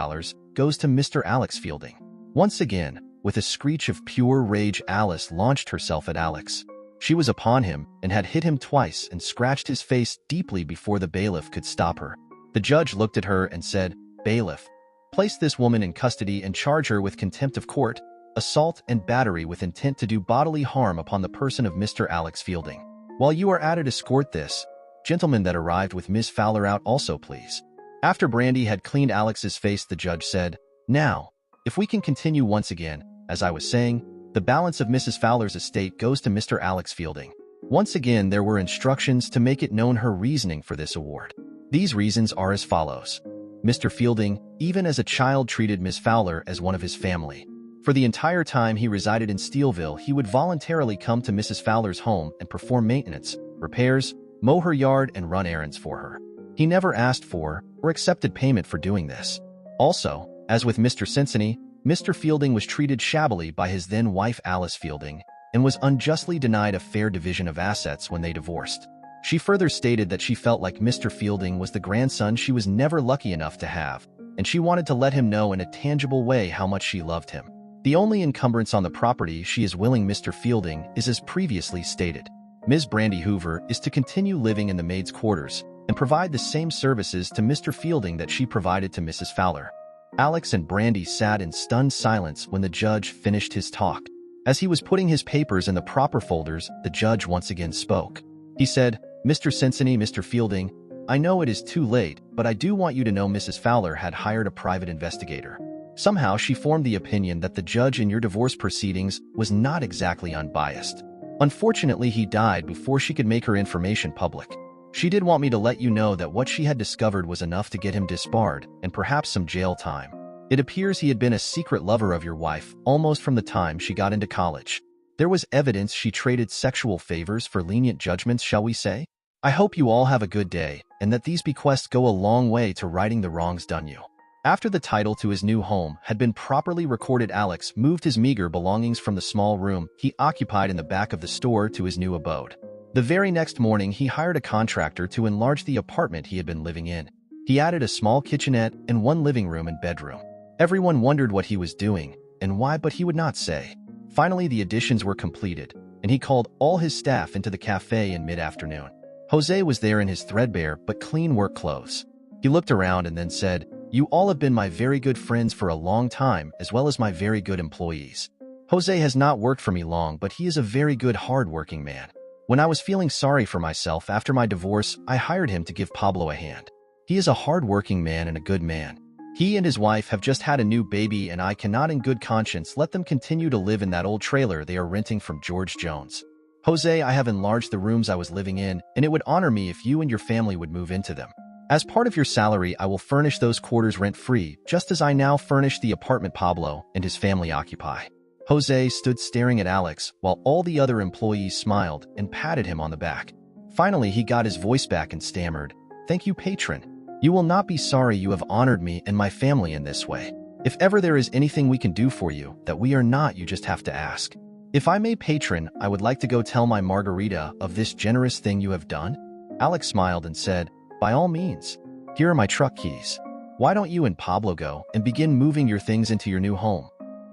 goes to Mr. Alex Fielding. Once again, with a screech of pure rage, Alice launched herself at Alex. She was upon him and had hit him twice and scratched his face deeply before the bailiff could stop her. The judge looked at her and said, "Bailiff, place this woman in custody and charge her with contempt of court, assault, and battery with intent to do bodily harm upon the person of Mr. Alex Fielding. While you are at it, escort this gentleman that arrived with Miss Fowler out also, please." After Brandy had cleaned Alex's face, the judge said, "Now, if we can continue once again, as I was saying, the balance of Mrs. Fowler's estate goes to Mr. Alex Fielding." Once again, there were instructions to make it known her reasoning for this award. These reasons are as follows. Mr. Fielding, even as a child, treated Miss Fowler as one of his family. For the entire time he resided in Steelville, he would voluntarily come to Mrs. Fowler's home and perform maintenance, repairs, mow her yard, and run errands for her. He never asked for or accepted payment for doing this. Also, as with Mr. Cincinnati, Mr. Fielding was treated shabbily by his then-wife Alice Fielding and was unjustly denied a fair division of assets when they divorced. She further stated that she felt like Mr. Fielding was the grandson she was never lucky enough to have, and she wanted to let him know in a tangible way how much she loved him. The only encumbrance on the property she is willing Mr. Fielding is as previously stated. Ms. Brandy Hoover is to continue living in the maid's quarters and provide the same services to Mr. Fielding that she provided to Mrs. Fowler. Alex and Brandy sat in stunned silence when the judge finished his talk. As he was putting his papers in the proper folders, the judge once again spoke. He said, "Mr. Cincinnati, Mr. Fielding, I know it is too late, but I do want you to know Mrs. Fowler had hired a private investigator. Somehow she formed the opinion that the judge in your divorce proceedings was not exactly unbiased. Unfortunately, he died before she could make her information public. She did want me to let you know that what she had discovered was enough to get him disbarred and perhaps some jail time. It appears he had been a secret lover of your wife almost from the time she got into college. There was evidence she traded sexual favors for lenient judgments, shall we say? I hope you all have a good day and that these bequests go a long way to righting the wrongs done you." After the title to his new home had been properly recorded, Alex moved his meager belongings from the small room he occupied in the back of the store to his new abode. The very next morning, he hired a contractor to enlarge the apartment he had been living in. He added a small kitchenette and one living room and bedroom. Everyone wondered what he was doing and why, but he would not say. Finally, the additions were completed, and he called all his staff into the cafe in mid-afternoon. Jose was there in his threadbare but clean work clothes. He looked around and then said, "You all have been my very good friends for a long time, as well as my very good employees. Jose has not worked for me long, but he is a very good hard-working man. When I was feeling sorry for myself after my divorce, I hired him to give Pablo a hand. He is a hard-working man and a good man. He and his wife have just had a new baby, and I cannot in good conscience let them continue to live in that old trailer they are renting from George Jones. Jose, I have enlarged the rooms I was living in, and it would honor me if you and your family would move into them. As part of your salary, I will furnish those quarters rent-free, just as I now furnish the apartment Pablo and his family occupy." Jose stood staring at Alex while all the other employees smiled and patted him on the back. Finally, he got his voice back and stammered, "Thank you, patron. You will not be sorry you have honored me and my family in this way. If ever there is anything we can do for you that we are not, you just have to ask. If I may, patron, I would like to go tell my Margarita of this generous thing you have done." Alex smiled and said, "By all means. Here are my truck keys. Why don't you and Pablo go and begin moving your things into your new home?"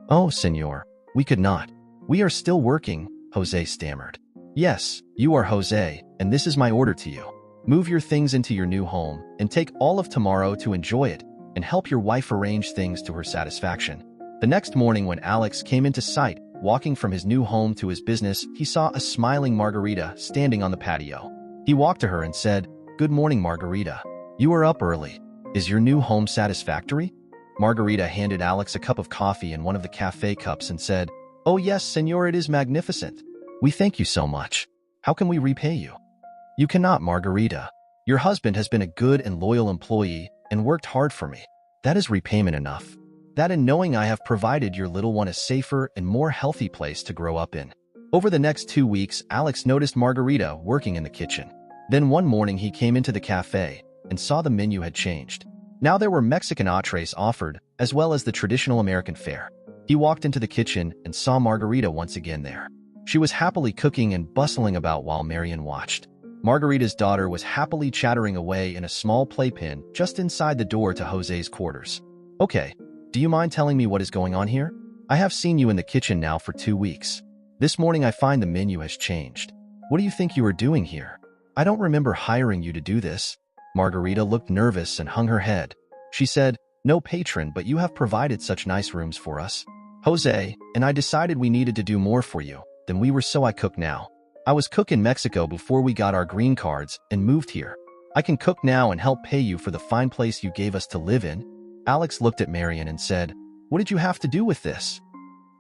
"Oh, senor, we could not. We are still working," Jose stammered. "Yes, you are Jose, and this is my order to you. Move your things into your new home and take all of tomorrow to enjoy it and help your wife arrange things to her satisfaction." The next morning, when Alex came into sight, walking from his new home to his business, he saw a smiling Margarita standing on the patio. He walked to her and said, "Good morning, Margarita. You are up early. Is your new home satisfactory?" Margarita handed Alex a cup of coffee and one of the cafe cups and said, "Oh yes, senor, it is magnificent. We thank you so much. How can we repay you?" "You cannot, Margarita. Your husband has been a good and loyal employee and worked hard for me. That is repayment enough. That and knowing I have provided your little one a safer and more healthy place to grow up in." Over the next 2 weeks, Alex noticed Margarita working in the kitchen. Then one morning he came into the cafe and saw the menu had changed. Now there were Mexican entrees offered, as well as the traditional American fare. He walked into the kitchen and saw Margarita once again there. She was happily cooking and bustling about while Marian watched. Margarita's daughter was happily chattering away in a small playpen just inside the door to Jose's quarters. "Okay, do you mind telling me what is going on here? I have seen you in the kitchen now for 2 weeks. This morning I find the menu has changed. What do you think you are doing here? I don't remember hiring you to do this." Margarita looked nervous and hung her head. She said, "No, patron, but you have provided such nice rooms for us, Jose, and I decided we needed to do more for you than we were, so I cook now. I was cook in Mexico before we got our green cards and moved here. I can cook now and help pay you for the fine place you gave us to live in." Alex looked at Marian and said, "What did you have to do with this?"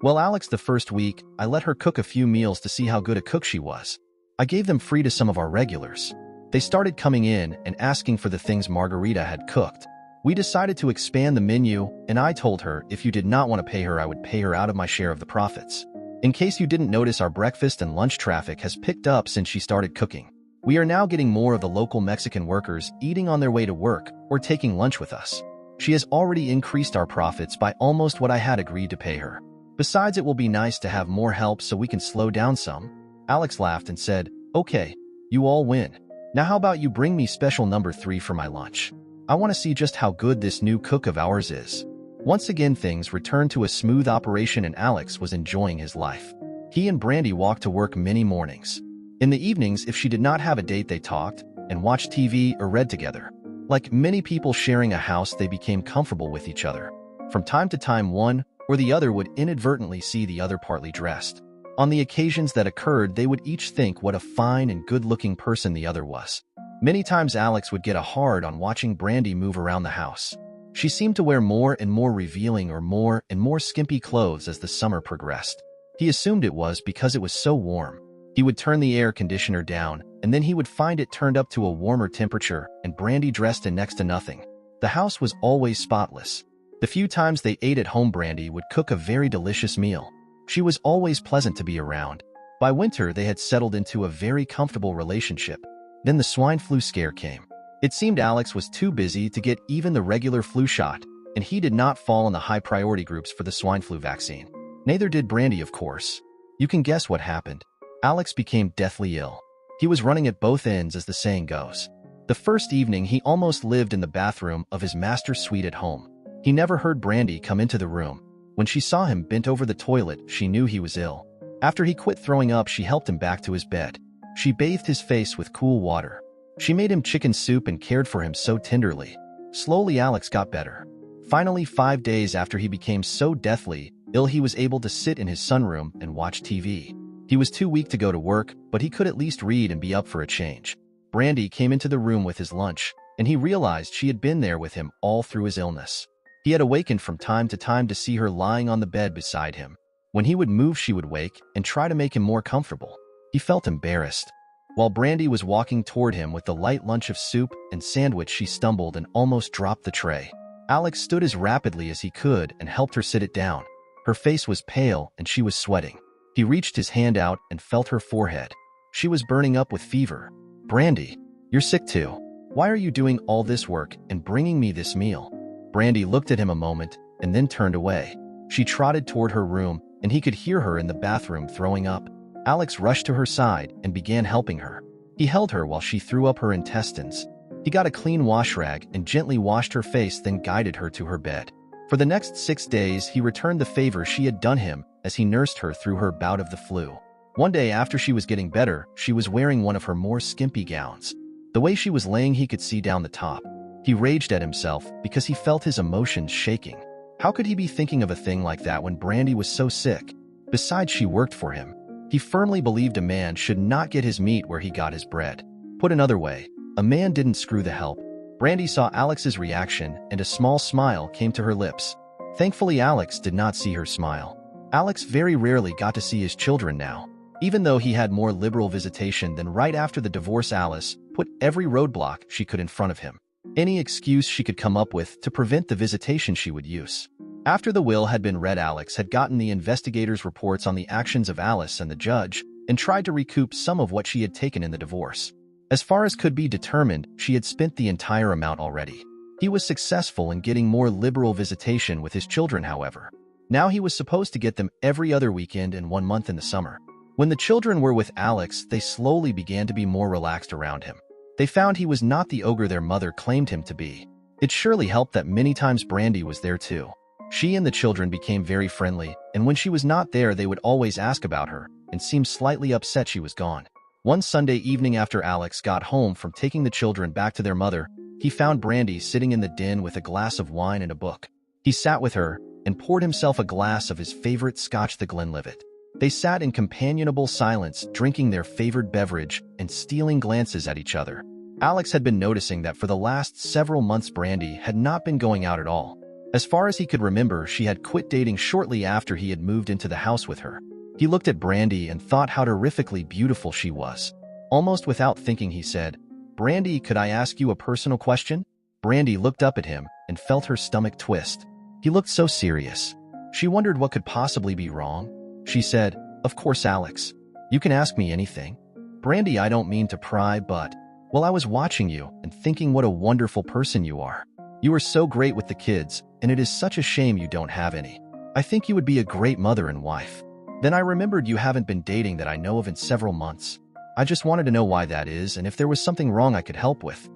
"Well, Alex, the first week, I let her cook a few meals to see how good a cook she was. I gave them free to some of our regulars. They started coming in and asking for the things Margarita had cooked. We decided to expand the menu, and I told her if you did not want to pay her, I would pay her out of my share of the profits. In case you didn't notice, our breakfast and lunch traffic has picked up since she started cooking. We are now getting more of the local Mexican workers eating on their way to work or taking lunch with us. She has already increased our profits by almost what I had agreed to pay her. Besides, it will be nice to have more help so we can slow down some." Alex laughed and said, "Okay, you all win. Now how about you bring me special number 3 for my lunch? I want to see just how good this new cook of ours is." Once again, things returned to a smooth operation and Alex was enjoying his life. He and Brandy walked to work many mornings. In the evenings, if she did not have a date, they talked and watched TV or read together. Like many people sharing a house, they became comfortable with each other. From time to time, one or the other would inadvertently see the other partly dressed. On the occasions that occurred, they would each think what a fine and good-looking person the other was. Many times Alex would get a hard on watching Brandy move around the house. She seemed to wear more and more revealing or more and more skimpy clothes as the summer progressed. He assumed it was because it was so warm. He would turn the air conditioner down, and then he would find it turned up to a warmer temperature and Brandy dressed in next to nothing. The house was always spotless. The few times they ate at home, Brandy would cook a very delicious meal. She was always pleasant to be around. By winter, they had settled into a very comfortable relationship. Then the swine flu scare came. It seemed Alex was too busy to get even the regular flu shot, and he did not fall in the high priority groups for the swine flu vaccine. Neither did Brandy, of course. You can guess what happened. Alex became deathly ill. He was running at both ends, as the saying goes. The first evening, he almost lived in the bathroom of his master's suite at home. He never heard Brandy come into the room. When she saw him bent over the toilet, she knew he was ill. After he quit throwing up, she helped him back to his bed. She bathed his face with cool water. She made him chicken soup and cared for him so tenderly. Slowly, Alex got better. Finally, 5 days after he became so deathly ill, he was able to sit in his sunroom and watch TV. He was too weak to go to work, but he could at least read and be up for a change. Brandy came into the room with his lunch, and he realized she had been there with him all through his illness. He had awakened from time to time to see her lying on the bed beside him. When he would move, she would wake and try to make him more comfortable. He felt embarrassed. While Brandy was walking toward him with the light lunch of soup and sandwich, she stumbled and almost dropped the tray. Alex stood as rapidly as he could and helped her sit it down. Her face was pale and she was sweating. He reached his hand out and felt her forehead. She was burning up with fever. "Brandy, you're sick too. Why are you doing all this work and bringing me this meal?" Brandy looked at him a moment and then turned away. She trotted toward her room, and he could hear her in the bathroom throwing up. Alex rushed to her side and began helping her. He held her while she threw up her intestines. He got a clean wash rag and gently washed her face, then guided her to her bed. For the next 6 days, he returned the favor she had done him as he nursed her through her bout of the flu. One day, after she was getting better, she was wearing one of her more skimpy gowns. The way she was laying, he could see down the top. He raged at himself because he felt his emotions shaking. How could he be thinking of a thing like that when Brandy was so sick? Besides, she worked for him. He firmly believed a man should not get his meat where he got his bread. Put another way, a man didn't screw the help. Brandy saw Alex's reaction, and a small smile came to her lips. Thankfully, Alex did not see her smile. Alex very rarely got to see his children now. Even though he had more liberal visitation than right after the divorce, Alice put every roadblock she could in front of him. Any excuse she could come up with to prevent the visitation she would use. After the will had been read, Alex had gotten the investigators' reports on the actions of Alice and the judge, and tried to recoup some of what she had taken in the divorce. As far as could be determined, she had spent the entire amount already. He was successful in getting more liberal visitation with his children, however. Now he was supposed to get them every other weekend and 1 month in the summer. When the children were with Alex, they slowly began to be more relaxed around him. They found he was not the ogre their mother claimed him to be. It surely helped that many times Brandy was there too. She and the children became very friendly, and when she was not there, they would always ask about her and seem slightly upset she was gone. One Sunday evening, after Alex got home from taking the children back to their mother, he found Brandy sitting in the den with a glass of wine and a book. He sat with her and poured himself a glass of his favorite Scotch, the Glenlivet. They sat in companionable silence, drinking their favored beverage and stealing glances at each other. Alex had been noticing that for the last several months, Brandy had not been going out at all. As far as he could remember, she had quit dating shortly after he had moved into the house with her. He looked at Brandy and thought how terrifically beautiful she was. Almost without thinking, he said, "Brandy, could I ask you a personal question?" Brandy looked up at him and felt her stomach twist. He looked so serious. She wondered what could possibly be wrong. She said, "Of course, Alex. You can ask me anything." "Brandy, I don't mean to pry, but, well, I was watching you and thinking what a wonderful person you are. You are so great with the kids, and it is such a shame you don't have any. I think you would be a great mother and wife. Then I remembered you haven't been dating that I know of in several months. I just wanted to know why that is and if there was something wrong I could help with."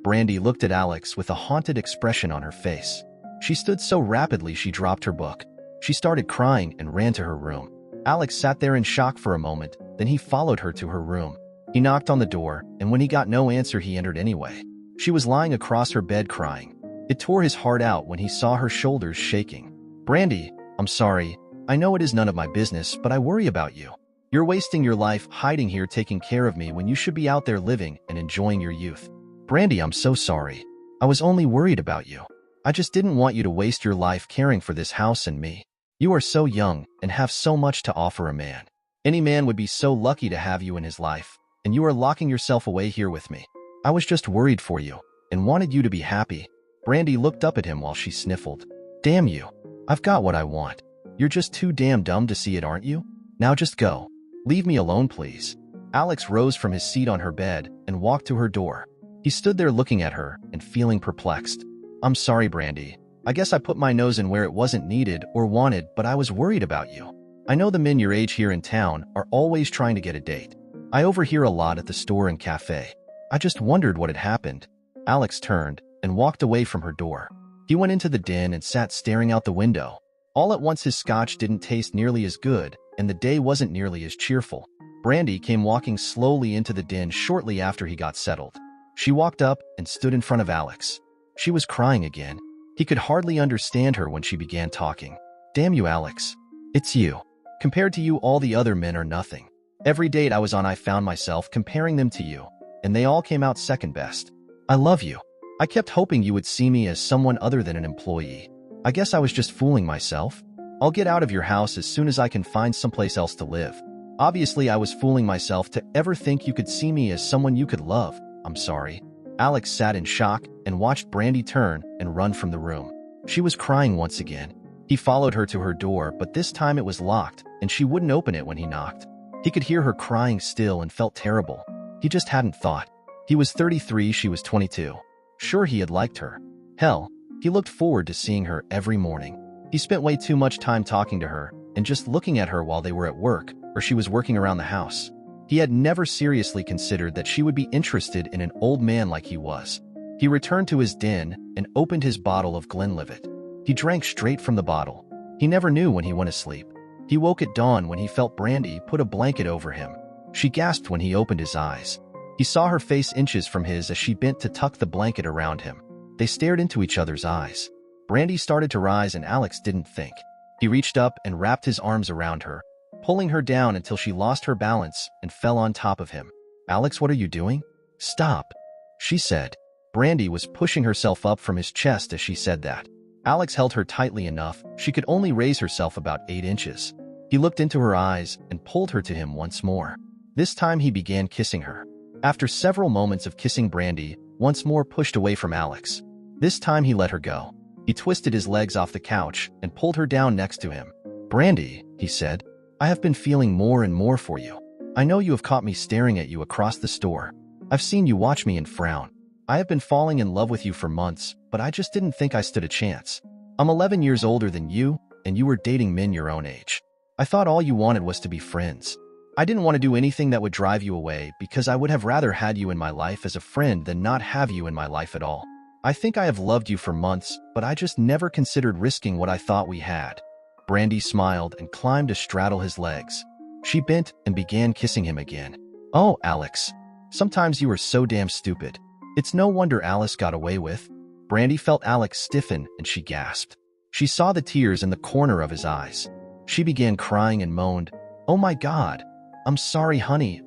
Brandy looked at Alex with a haunted expression on her face. She stood so rapidly she dropped her book. She started crying and ran to her room. Alex sat there in shock for a moment, then he followed her to her room. He knocked on the door, and when he got no answer, he entered anyway. She was lying across her bed crying. It tore his heart out when he saw her shoulders shaking. "Brandy, I'm sorry. I know it is none of my business, but I worry about you. You're wasting your life hiding here taking care of me when you should be out there living and enjoying your youth." "Brandy, I'm so sorry. I was only worried about you. I just didn't want you to waste your life caring for this house and me. You are so young and have so much to offer a man. Any man would be so lucky to have you in his life, and you are locking yourself away here with me. I was just worried for you and wanted you to be happy." Brandy looked up at him while she sniffled. "Damn you. I've got what I want. You're just too damn dumb to see it, aren't you? Now just go. Leave me alone, please." Alex rose from his seat on her bed and walked to her door. He stood there looking at her and feeling perplexed. "I'm sorry, Brandy. I guess I put my nose in where it wasn't needed or wanted, but I was worried about you. I know the men your age here in town are always trying to get a date. I overhear a lot at the store and cafe. I just wondered what had happened." Alex turned and walked away from her door. He went into the den and sat staring out the window. All at once his scotch didn't taste nearly as good, and the day wasn't nearly as cheerful. Brandy came walking slowly into the den shortly after he got settled. She walked up and stood in front of Alex. She was crying again. He could hardly understand her when she began talking. "Damn you, Alex. It's you. Compared to you, all the other men are nothing. Every date I was on, I found myself comparing them to you, and they all came out second best. I love you. I kept hoping you would see me as someone other than an employee. I guess I was just fooling myself. I'll get out of your house as soon as I can find someplace else to live. Obviously, I was fooling myself to ever think you could see me as someone you could love. I'm sorry." Alex sat in shock and watched Brandy turn and run from the room. She was crying once again. He followed her to her door, but this time it was locked, and she wouldn't open it when he knocked. He could hear her crying still and felt terrible. He just hadn't thought. He was 33, she was 22. Sure, he had liked her. Hell, he looked forward to seeing her every morning. He spent way too much time talking to her and just looking at her while they were at work or she was working around the house. He had never seriously considered that she would be interested in an old man like he was. He returned to his den and opened his bottle of Glenlivet. He drank straight from the bottle. He never knew when he went to sleep. He woke at dawn when he felt Brandy put a blanket over him. She gasped when he opened his eyes. He saw her face inches from his as she bent to tuck the blanket around him. They stared into each other's eyes. Brandy started to rise and Alex didn't think. He reached up and wrapped his arms around her, pulling her down until she lost her balance and fell on top of him. "Alex, what are you doing?" "Stop," she said. Brandy was pushing herself up from his chest as she said that. Alex held her tightly enough she could only raise herself about 8 inches. He looked into her eyes and pulled her to him once more. This time he began kissing her. After several moments of kissing, Brandy once more pushed away from Alex. This time he let her go. He twisted his legs off the couch and pulled her down next to him. "Brandy," he said, "I have been feeling more and more for you. I know you have caught me staring at you across the store. I've seen you watch me and frown. I have been falling in love with you for months, but I just didn't think I stood a chance. I'm 11 years older than you, and you were dating men your own age. I thought all you wanted was to be friends. I didn't want to do anything that would drive you away because I would have rather had you in my life as a friend than not have you in my life at all. I think I have loved you for months, but I just never considered risking what I thought we had." Brandy smiled and climbed to straddle his legs. She bent and began kissing him again. "Oh, Alex, sometimes you are so damn stupid. It's no wonder Alice got away with." Brandy felt Alex stiffen and she gasped. She saw the tears in the corner of his eyes. She began crying and moaned, "Oh my God, I'm sorry, honey.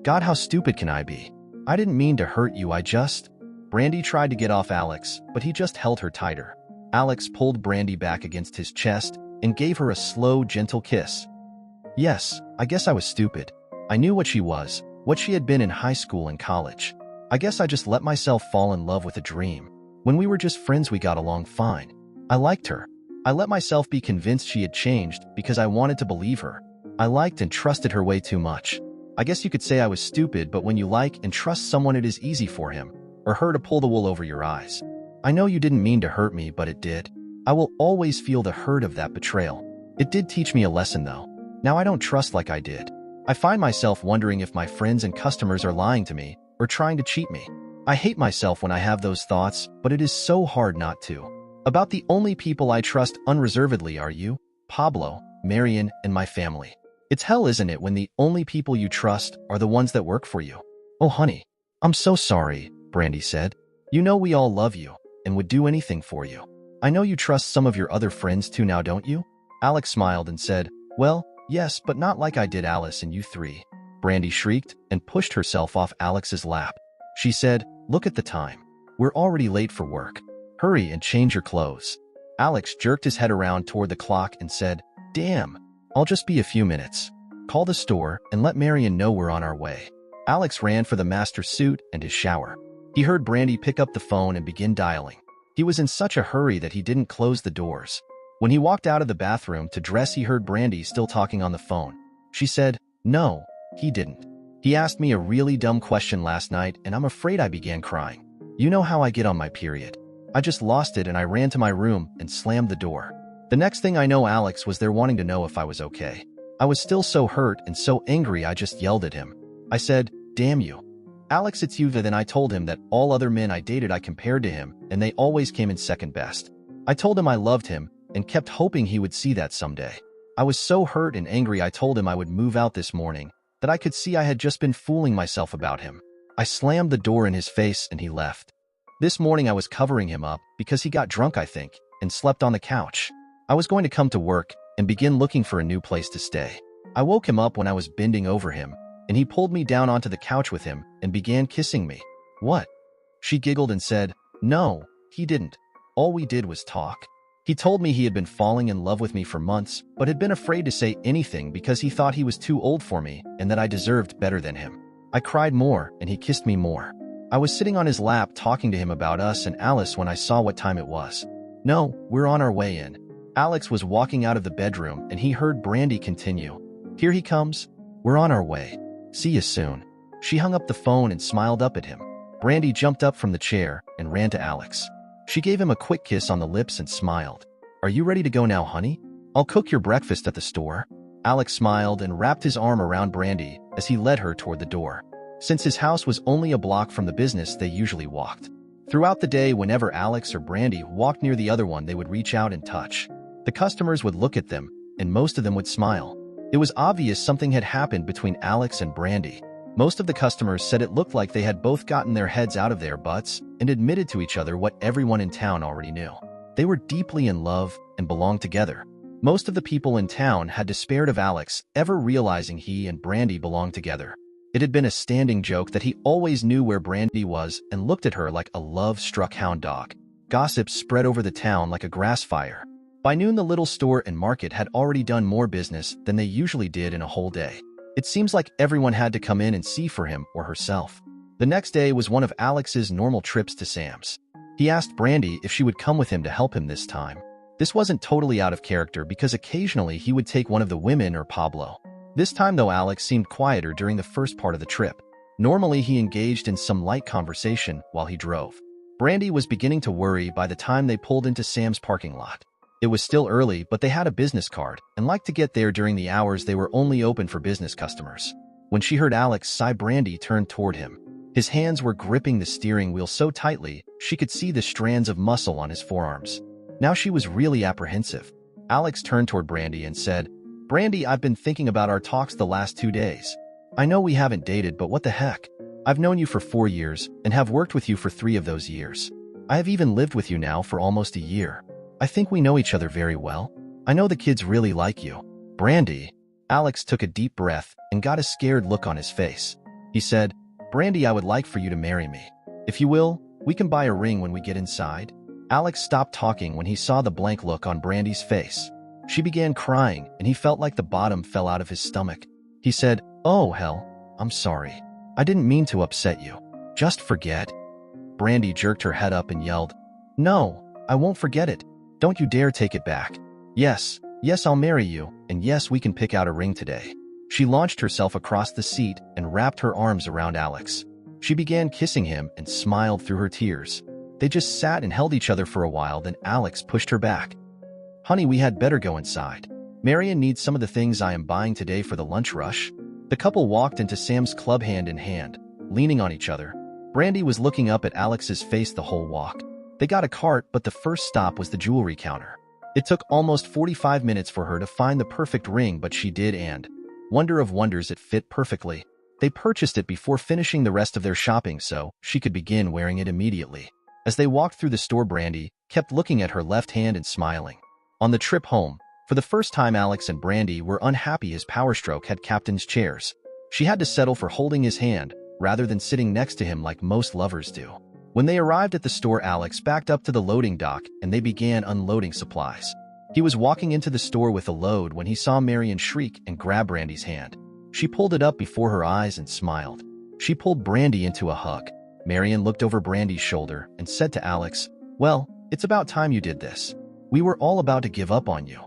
God, how stupid can I be? I didn't mean to hurt you, I just..." Brandy tried to get off Alex, but he just held her tighter. Alex pulled Brandy back against his chest and gave her a slow, gentle kiss. "Yes, I guess I was stupid. I knew what she was, what she had been in high school and college. I guess I just let myself fall in love with a dream. When we were just friends, we got along fine. I liked her. I let myself be convinced she had changed because I wanted to believe her. I liked and trusted her way too much. I guess you could say I was stupid, but when you like and trust someone, it is easy for him or her to pull the wool over your eyes. I know you didn't mean to hurt me, but it did. I will always feel the hurt of that betrayal. It did teach me a lesson, though. Now I don't trust like I did. I find myself wondering if my friends and customers are lying to me or trying to cheat me. I hate myself when I have those thoughts, but it is so hard not to. About the only people I trust unreservedly are you, Pablo, Marian, and my family. It's hell, isn't it, when the only people you trust are the ones that work for you?" "Oh, honey, I'm so sorry," Brandy said. "You know we all love you and would do anything for you. I know you trust some of your other friends too now, don't you?" Alex smiled and said, "Well, yes, but not like I did Alice and you three." Brandy shrieked and pushed herself off Alex's lap. She said, "Look at the time. We're already late for work. Hurry and change your clothes." Alex jerked his head around toward the clock and said, "Damn, I'll just be a few minutes. Call the store and let Marian know we're on our way." Alex ran for the master suit and his shower. He heard Brandy pick up the phone and begin dialing. He was in such a hurry that he didn't close the doors. When he walked out of the bathroom to dress, he heard Brandy still talking on the phone. She said, "No, he didn't. He asked me a really dumb question last night, and I'm afraid I began crying. You know how I get on my period. I just lost it and I ran to my room and slammed the door. The next thing I know, Alex was there wanting to know if I was okay. I was still so hurt and so angry I just yelled at him. I said, 'Damn you. Alex, it's you.' Then I told him that all other men I dated I compared to him, and they always came in second best. I told him I loved him, and kept hoping he would see that someday. I was so hurt and angry I told him I would move out this morning, that I could see I had just been fooling myself about him. I slammed the door in his face and he left. This morning I was covering him up because he got drunk, I think, and slept on the couch. I was going to come to work and begin looking for a new place to stay. I woke him up when I was bending over him, and he pulled me down onto the couch with him and began kissing me. What? She giggled and said, "No, he didn't. All we did was talk." He told me he had been falling in love with me for months, but had been afraid to say anything because he thought he was too old for me and that I deserved better than him. I cried more and he kissed me more. I was sitting on his lap talking to him about us and Alice when I saw what time it was. "No, we're on our way in." Alex was walking out of the bedroom and he heard Brandy continue, "Here he comes. We're on our way. See you soon." She hung up the phone and smiled up at him. Brandy jumped up from the chair and ran to Alex. She gave him a quick kiss on the lips and smiled. "Are you ready to go now, honey? I'll cook your breakfast at the store." Alex smiled and wrapped his arm around Brandy as he led her toward the door. Since his house was only a block from the business they usually walked. Throughout the day, whenever Alex or Brandy walked near the other one, they would reach out and touch. The customers would look at them, and most of them would smile. It was obvious something had happened between Alex and Brandy. Most of the customers said it looked like they had both gotten their heads out of their butts and admitted to each other what everyone in town already knew. They were deeply in love and belonged together. Most of the people in town had despaired of Alex ever realizing he and Brandy belonged together. It had been a standing joke that he always knew where Brandy was and looked at her like a love-struck hound dog. Gossip spread over the town like a grass fire. By noon, the little store and market had already done more business than they usually did in a whole day. It seems like everyone had to come in and see for him or herself. The next day was one of Alex's normal trips to Sam's. He asked Brandy if she would come with him to help him this time. This wasn't totally out of character because occasionally he would take one of the women or Pablo. This time, though, Alex seemed quieter during the first part of the trip. Normally, he engaged in some light conversation while he drove. Brandy was beginning to worry by the time they pulled into Sam's parking lot. It was still early, but they had a business card and liked to get there during the hours they were only open for business customers. When she heard Alex sigh, Brandy turned toward him. His hands were gripping the steering wheel so tightly she could see the strands of muscle on his forearms. Now she was really apprehensive. Alex turned toward Brandy and said, "Brandy, I've been thinking about our talks the last 2 days. I know we haven't dated, but what the heck? I've known you for 4 years and have worked with you for 3 of those years. I have even lived with you now for almost a year. I think we know each other very well. I know the kids really like you." "Brandy." Alex took a deep breath and got a scared look on his face. He said, "Brandy, I would like for you to marry me. If you will, we can buy a ring when we get inside." Alex stopped talking when he saw the blank look on Brandy's face. She began crying, and he felt like the bottom fell out of his stomach. He said, "Oh, hell, I'm sorry. I didn't mean to upset you. Just forget." Brandy jerked her head up and yelled, "No, I won't forget it. Don't you dare take it back. Yes, I'll marry you, and yes, we can pick out a ring today." She launched herself across the seat and wrapped her arms around Alex. She began kissing him and smiled through her tears. They just sat and held each other for a while, then Alex pushed her back. "Honey, we had better go inside. Marion needs some of the things I am buying today for the lunch rush." The couple walked into Sam's Club hand in hand, leaning on each other. Brandy was looking up at Alex's face the whole walk. They got a cart, but the first stop was the jewelry counter. It took almost 45 minutes for her to find the perfect ring, but she did, and wonder of wonders, it fit perfectly. They purchased it before finishing the rest of their shopping so she could begin wearing it immediately. As they walked through the store, Brandy kept looking at her left hand and smiling. On the trip home, for the first time, Alex and Brandy were unhappy his power stroke had captain's chairs. She had to settle for holding his hand rather than sitting next to him like most lovers do. When they arrived at the store, Alex backed up to the loading dock and they began unloading supplies. He was walking into the store with a load when he saw Marion shriek and grab Brandy's hand. She pulled it up before her eyes and smiled. She pulled Brandy into a hug. Marion looked over Brandy's shoulder and said to Alex, "Well, it's about time you did this. We were all about to give up on you."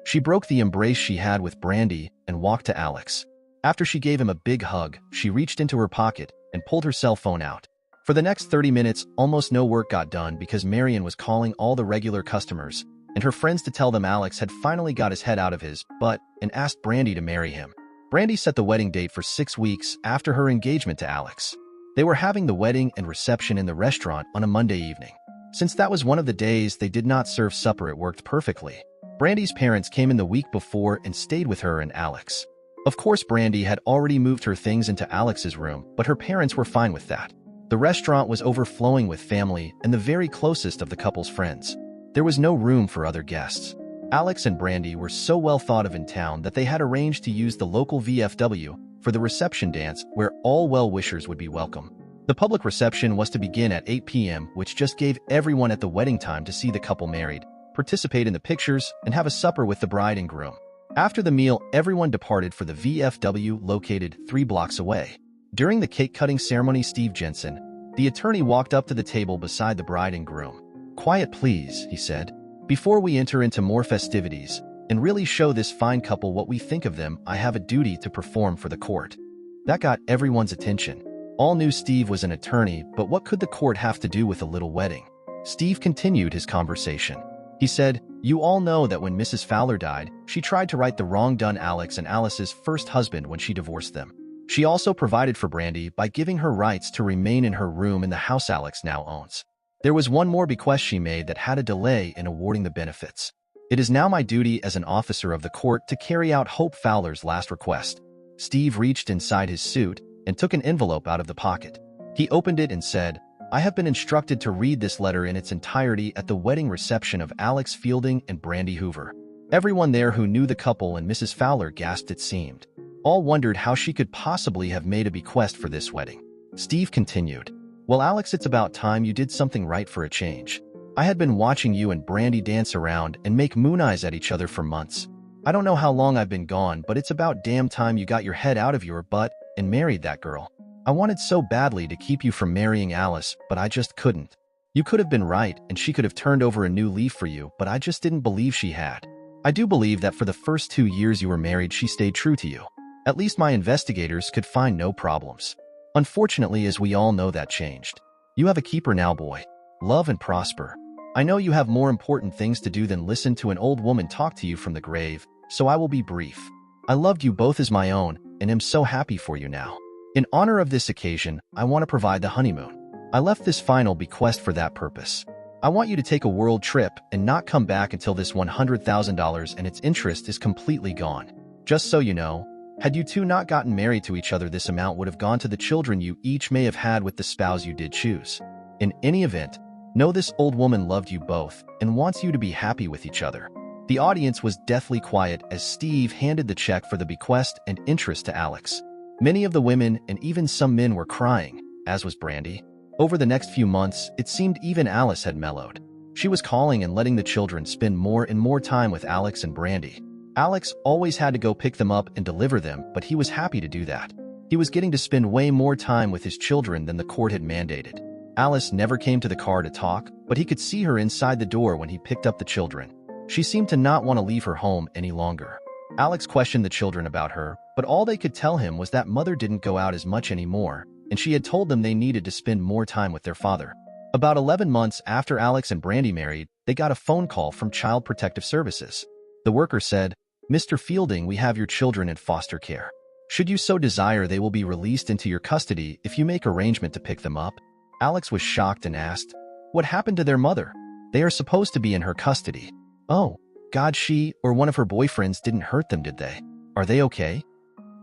She broke the embrace she had with Brandy and walked to Alex. After she gave him a big hug, she reached into her pocket and pulled her cell phone out. For the next 30 minutes, almost no work got done because Marion was calling all the regular customers and her friends to tell them Alex had finally got his head out of his butt and asked Brandy to marry him. Brandy set the wedding date for 6 weeks after her engagement to Alex. They were having the wedding and reception in the restaurant on a Monday evening. Since that was one of the days they did not serve supper, it worked perfectly. Brandy's parents came in the week before and stayed with her and Alex. Of course, Brandy had already moved her things into Alex's room, but her parents were fine with that. The restaurant was overflowing with family and the very closest of the couple's friends. There was no room for other guests. Alex and Brandy were so well thought of in town that they had arranged to use the local VFW for the reception dance where all well-wishers would be welcome. The public reception was to begin at 8 p.m., which just gave everyone at the wedding time to see the couple married, participate in the pictures, and have a supper with the bride and groom. After the meal, everyone departed for the VFW located 3 blocks away. During the cake-cutting ceremony, Steve Jensen, the attorney, walked up to the table beside the bride and groom. "Quiet, please," he said. "Before we enter into more festivities and really show this fine couple what we think of them, I have a duty to perform for the court." That got everyone's attention. All knew Steve was an attorney, but what could the court have to do with a little wedding? Steve continued his conversation. He said, "You all know that when Mrs. Fowler died, she tried to right the wrong done Alex and Alice's first husband when she divorced them. She also provided for Brandy by giving her rights to remain in her room in the house Alex now owns. There was one more bequest she made that had a delay in awarding the benefits. It is now my duty as an officer of the court to carry out Hope Fowler's last request." Steve reached inside his suit and took an envelope out of the pocket. He opened it and said, "I have been instructed to read this letter in its entirety at the wedding reception of Alex Fielding and Brandy Hoover." Everyone there who knew the couple and Mrs. Fowler gasped, it seemed. All wondered how she could possibly have made a bequest for this wedding. Steve continued, "Well, Alex, it's about time you did something right for a change. I had been watching you and Brandy dance around and make moon eyes at each other for months. I don't know how long I've been gone, but it's about damn time you got your head out of your butt and married that girl. I wanted so badly to keep you from marrying Alice, but I just couldn't. You could have been right, and she could have turned over a new leaf for you, but I just didn't believe she had. I do believe that for the first 2 years you were married, she stayed true to you. At least my investigators could find no problems. Unfortunately, as we all know, that changed. You have a keeper now, boy. Love and prosper. I know you have more important things to do than listen to an old woman talk to you from the grave, so I will be brief. I loved you both as my own, and am so happy for you now. In honor of this occasion, I want to provide the honeymoon. I left this final bequest for that purpose. I want you to take a world trip and not come back until this $100,000 and its interest is completely gone. Just so you know, had you two not gotten married to each other, this amount would have gone to the children you each may have had with the spouse you did choose. In any event, know this old woman loved you both and wants you to be happy with each other." The audience was deathly quiet as Steve handed the check for the bequest and interest to Alex. Many of the women and even some men were crying, as was Brandy. Over the next few months, it seemed even Alice had mellowed. She was calling and letting the children spend more and more time with Alex and Brandy. Alex always had to go pick them up and deliver them, but he was happy to do that. He was getting to spend way more time with his children than the court had mandated. Alice never came to the car to talk, but he could see her inside the door when he picked up the children. She seemed to not want to leave her home any longer. Alex questioned the children about her, but all they could tell him was that mother didn't go out as much anymore, and she had told them they needed to spend more time with their father. About 11 months after Alex and Brandy married, they got a phone call from Child Protective Services. The worker said, "Mr. Fielding, we have your children in foster care. Should you so desire, they will be released into your custody if you make arrangement to pick them up." Alex was shocked and asked, "What happened to their mother? They are supposed to be in her custody." "Oh, God, she or one of her boyfriends didn't hurt them, did they? Are they okay?"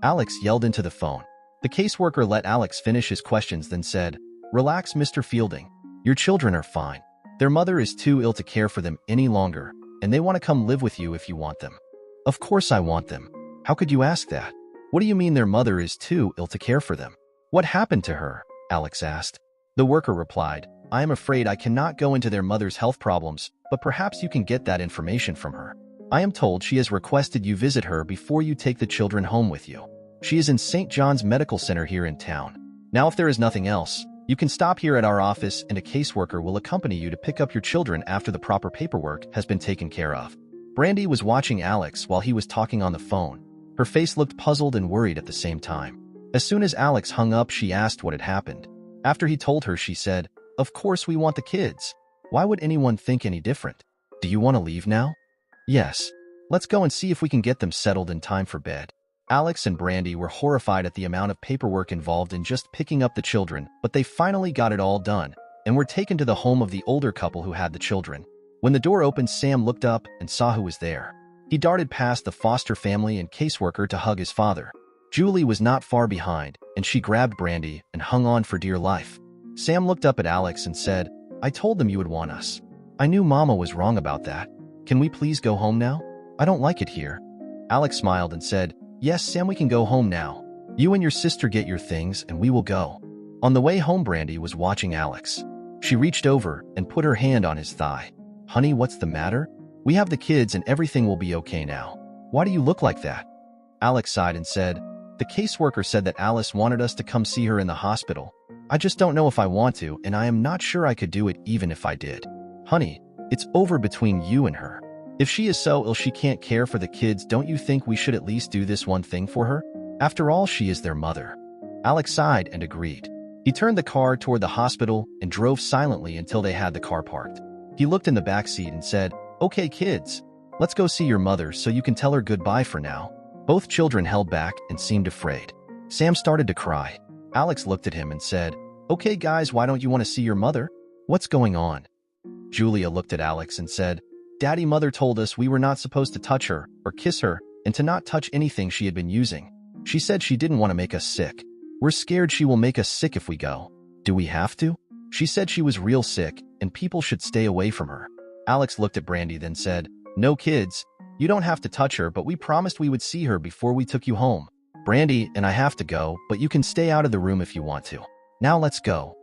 Alex yelled into the phone. The caseworker let Alex finish his questions, then said, "Relax, Mr. Fielding. Your children are fine. Their mother is too ill to care for them any longer, and they want to come live with you if you want them." "Of course I want them. How could you ask that? What do you mean their mother is too ill to care for them? What happened to her?" Alex asked. The worker replied, "I am afraid I cannot go into their mother's health problems, but perhaps you can get that information from her. I am told she has requested you visit her before you take the children home with you. She is in St. John's Medical Center here in town. Now, if there is nothing else, you can stop here at our office and a caseworker will accompany you to pick up your children after the proper paperwork has been taken care of." Brandy was watching Alex while he was talking on the phone. Her face looked puzzled and worried at the same time. As soon as Alex hung up, she asked what had happened. After he told her, she said, "Of course we want the kids. Why would anyone think any different? Do you want to leave now?" "Yes. Let's go and see if we can get them settled in time for bed." Alex and Brandy were horrified at the amount of paperwork involved in just picking up the children, but they finally got it all done and were taken to the home of the older couple who had the children. When the door opened, Sam looked up and saw who was there. He darted past the foster family and caseworker to hug his father. Julie was not far behind, and she grabbed Brandy and hung on for dear life. Sam looked up at Alex and said, "I told them you would want us. I knew Mama was wrong about that. Can we please go home now? I don't like it here." Alex smiled and said, "Yes, Sam, we can go home now. You and your sister get your things and we will go." On the way home, Brandy was watching Alex. She reached over and put her hand on his thigh. "Honey, what's the matter? We have the kids and everything will be okay now. Why do you look like that?" Alex sighed and said, "The caseworker said that Alice wanted us to come see her in the hospital. I just don't know if I want to, and I am not sure I could do it even if I did. Honey, it's over between you and her. If she is so ill she can't care for the kids, don't you think we should at least do this one thing for her? After all, she is their mother." Alex sighed and agreed. He turned the car toward the hospital and drove silently until they had the car parked. He looked in the back seat and said, "Okay, kids, let's go see your mother so you can tell her goodbye for now." Both children held back and seemed afraid. Sam started to cry. Alex looked at him and said, "Okay, guys, why don't you want to see your mother? What's going on?" Julia looked at Alex and said, "Daddy, Mother told us we were not supposed to touch her or kiss her and to not touch anything she had been using. She said she didn't want to make us sick. We're scared she will make us sick if we go. Do we have to? She said she was real sick and people should stay away from her." Alex looked at Brandy, then said, "No, kids, you don't have to touch her, but we promised we would see her before we took you home. Brandy and I have to go, but you can stay out of the room if you want to. Now let's go."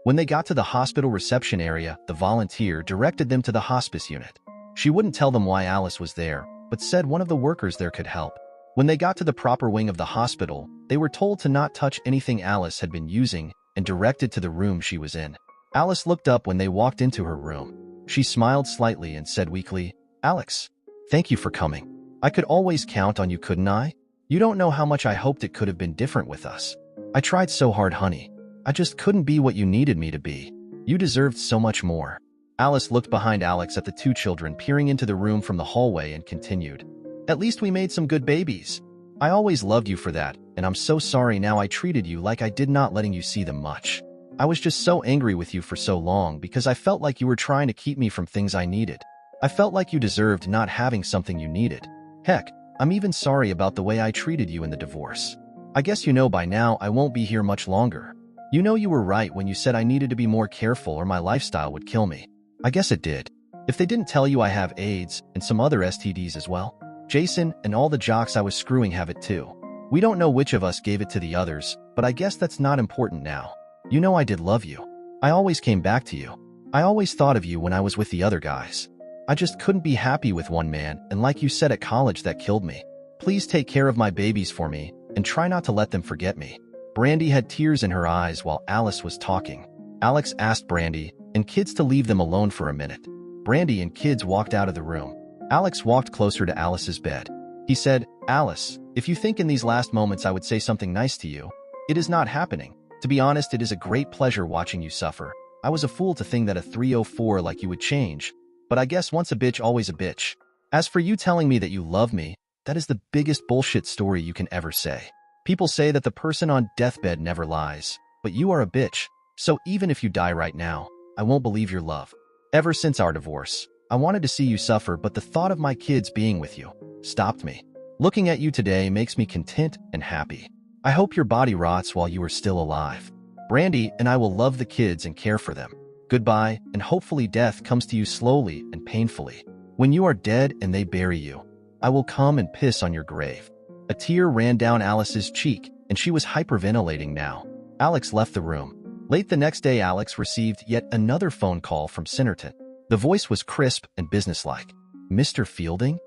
When they got to the hospital reception area, the volunteer directed them to the hospice unit. She wouldn't tell them why Alice was there, but said one of the workers there could help. When they got to the proper wing of the hospital, they were told to not touch anything Alice had been using and directed to the room she was in. Alice looked up when they walked into her room. She smiled slightly and said weakly, "Alex, thank you for coming. I could always count on you, couldn't I? You don't know how much I hoped it could have been different with us. I tried so hard, honey. I just couldn't be what you needed me to be. You deserved so much more." Alice looked behind Alex at the two children peering into the room from the hallway and continued, "At least we made some good babies. I always loved you for that, and I'm so sorry now I treated you like I did, not letting you see them much. I was just so angry with you for so long because I felt like you were trying to keep me from things I needed. I felt like you deserved not having something you needed. Heck, I'm even sorry about the way I treated you in the divorce. I guess you know by now I won't be here much longer. You know you were right when you said I needed to be more careful or my lifestyle would kill me. I guess it did. If they didn't tell you I have AIDS and some other STDs as well, Jason and all the jocks I was screwing have it too. We don't know which of us gave it to the others, but I guess that's not important now. You know I did love you. I always came back to you. I always thought of you when I was with the other guys. I just couldn't be happy with one man, and like you said at college, that killed me. Please take care of my babies for me, and try not to let them forget me." Brandy had tears in her eyes while Alice was talking. Alex asked Brandy and kids to leave them alone for a minute. Brandy and kids walked out of the room. Alex walked closer to Alice's bed. He said, "Alice, if you think in these last moments I would say something nice to you, it is not happening. To be honest, it is a great pleasure watching you suffer. I was a fool to think that a 304 like you would change, but I guess once a bitch, always a bitch. As for you telling me that you love me, that is the biggest bullshit story you can ever say. People say that the person on deathbed never lies, but you are a bitch, so even if you die right now, I won't believe your love. Ever since our divorce, I wanted to see you suffer, but the thought of my kids being with you stopped me. Looking at you today makes me content and happy. I hope your body rots while you are still alive. Brandy and I will love the kids and care for them. Goodbye, and hopefully death comes to you slowly and painfully. When you are dead and they bury you, I will come and piss on your grave." A tear ran down Alice's cheek, and she was hyperventilating now. Alex left the room. Late the next day, Alex received yet another phone call from Sinnerton. The voice was crisp and businesslike. "Mr. Fielding?"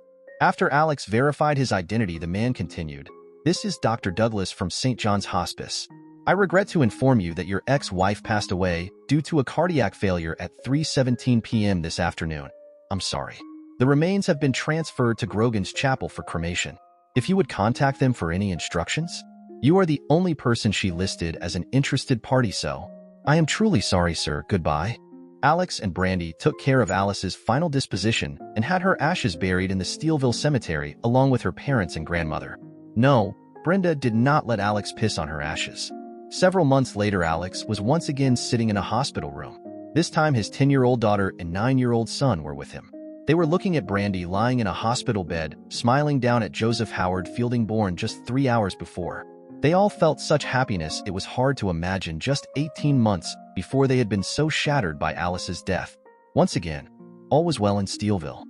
After Alex verified his identity, the man continued, "This is Dr. Douglas from St. John's Hospice. I regret to inform you that your ex-wife passed away due to a cardiac failure at 3:17 p.m. this afternoon. I'm sorry. The remains have been transferred to Grogan's Chapel for cremation. If you would contact them for any instructions? You are the only person she listed as an interested party, so I am truly sorry, sir. Goodbye." Alex and Brandy took care of Alice's final disposition and had her ashes buried in the Steelville Cemetery along with her parents and grandmother. No, Brenda did not let Alex piss on her ashes. Several months later, Alex was once again sitting in a hospital room. This time his 10-year-old daughter and 9-year-old son were with him. They were looking at Brandy lying in a hospital bed, smiling down at Joseph Howard Fielding, born just 3 hours before. They all felt such happiness it was hard to imagine just 18 months before they had been so shattered by Alice's death. Once again, all was well in Steelville.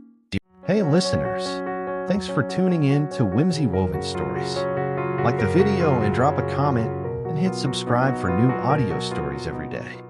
Hey listeners, thanks for tuning in to Whimsy Woven Stories. Like the video and drop a comment, and hit subscribe for new audio stories every day.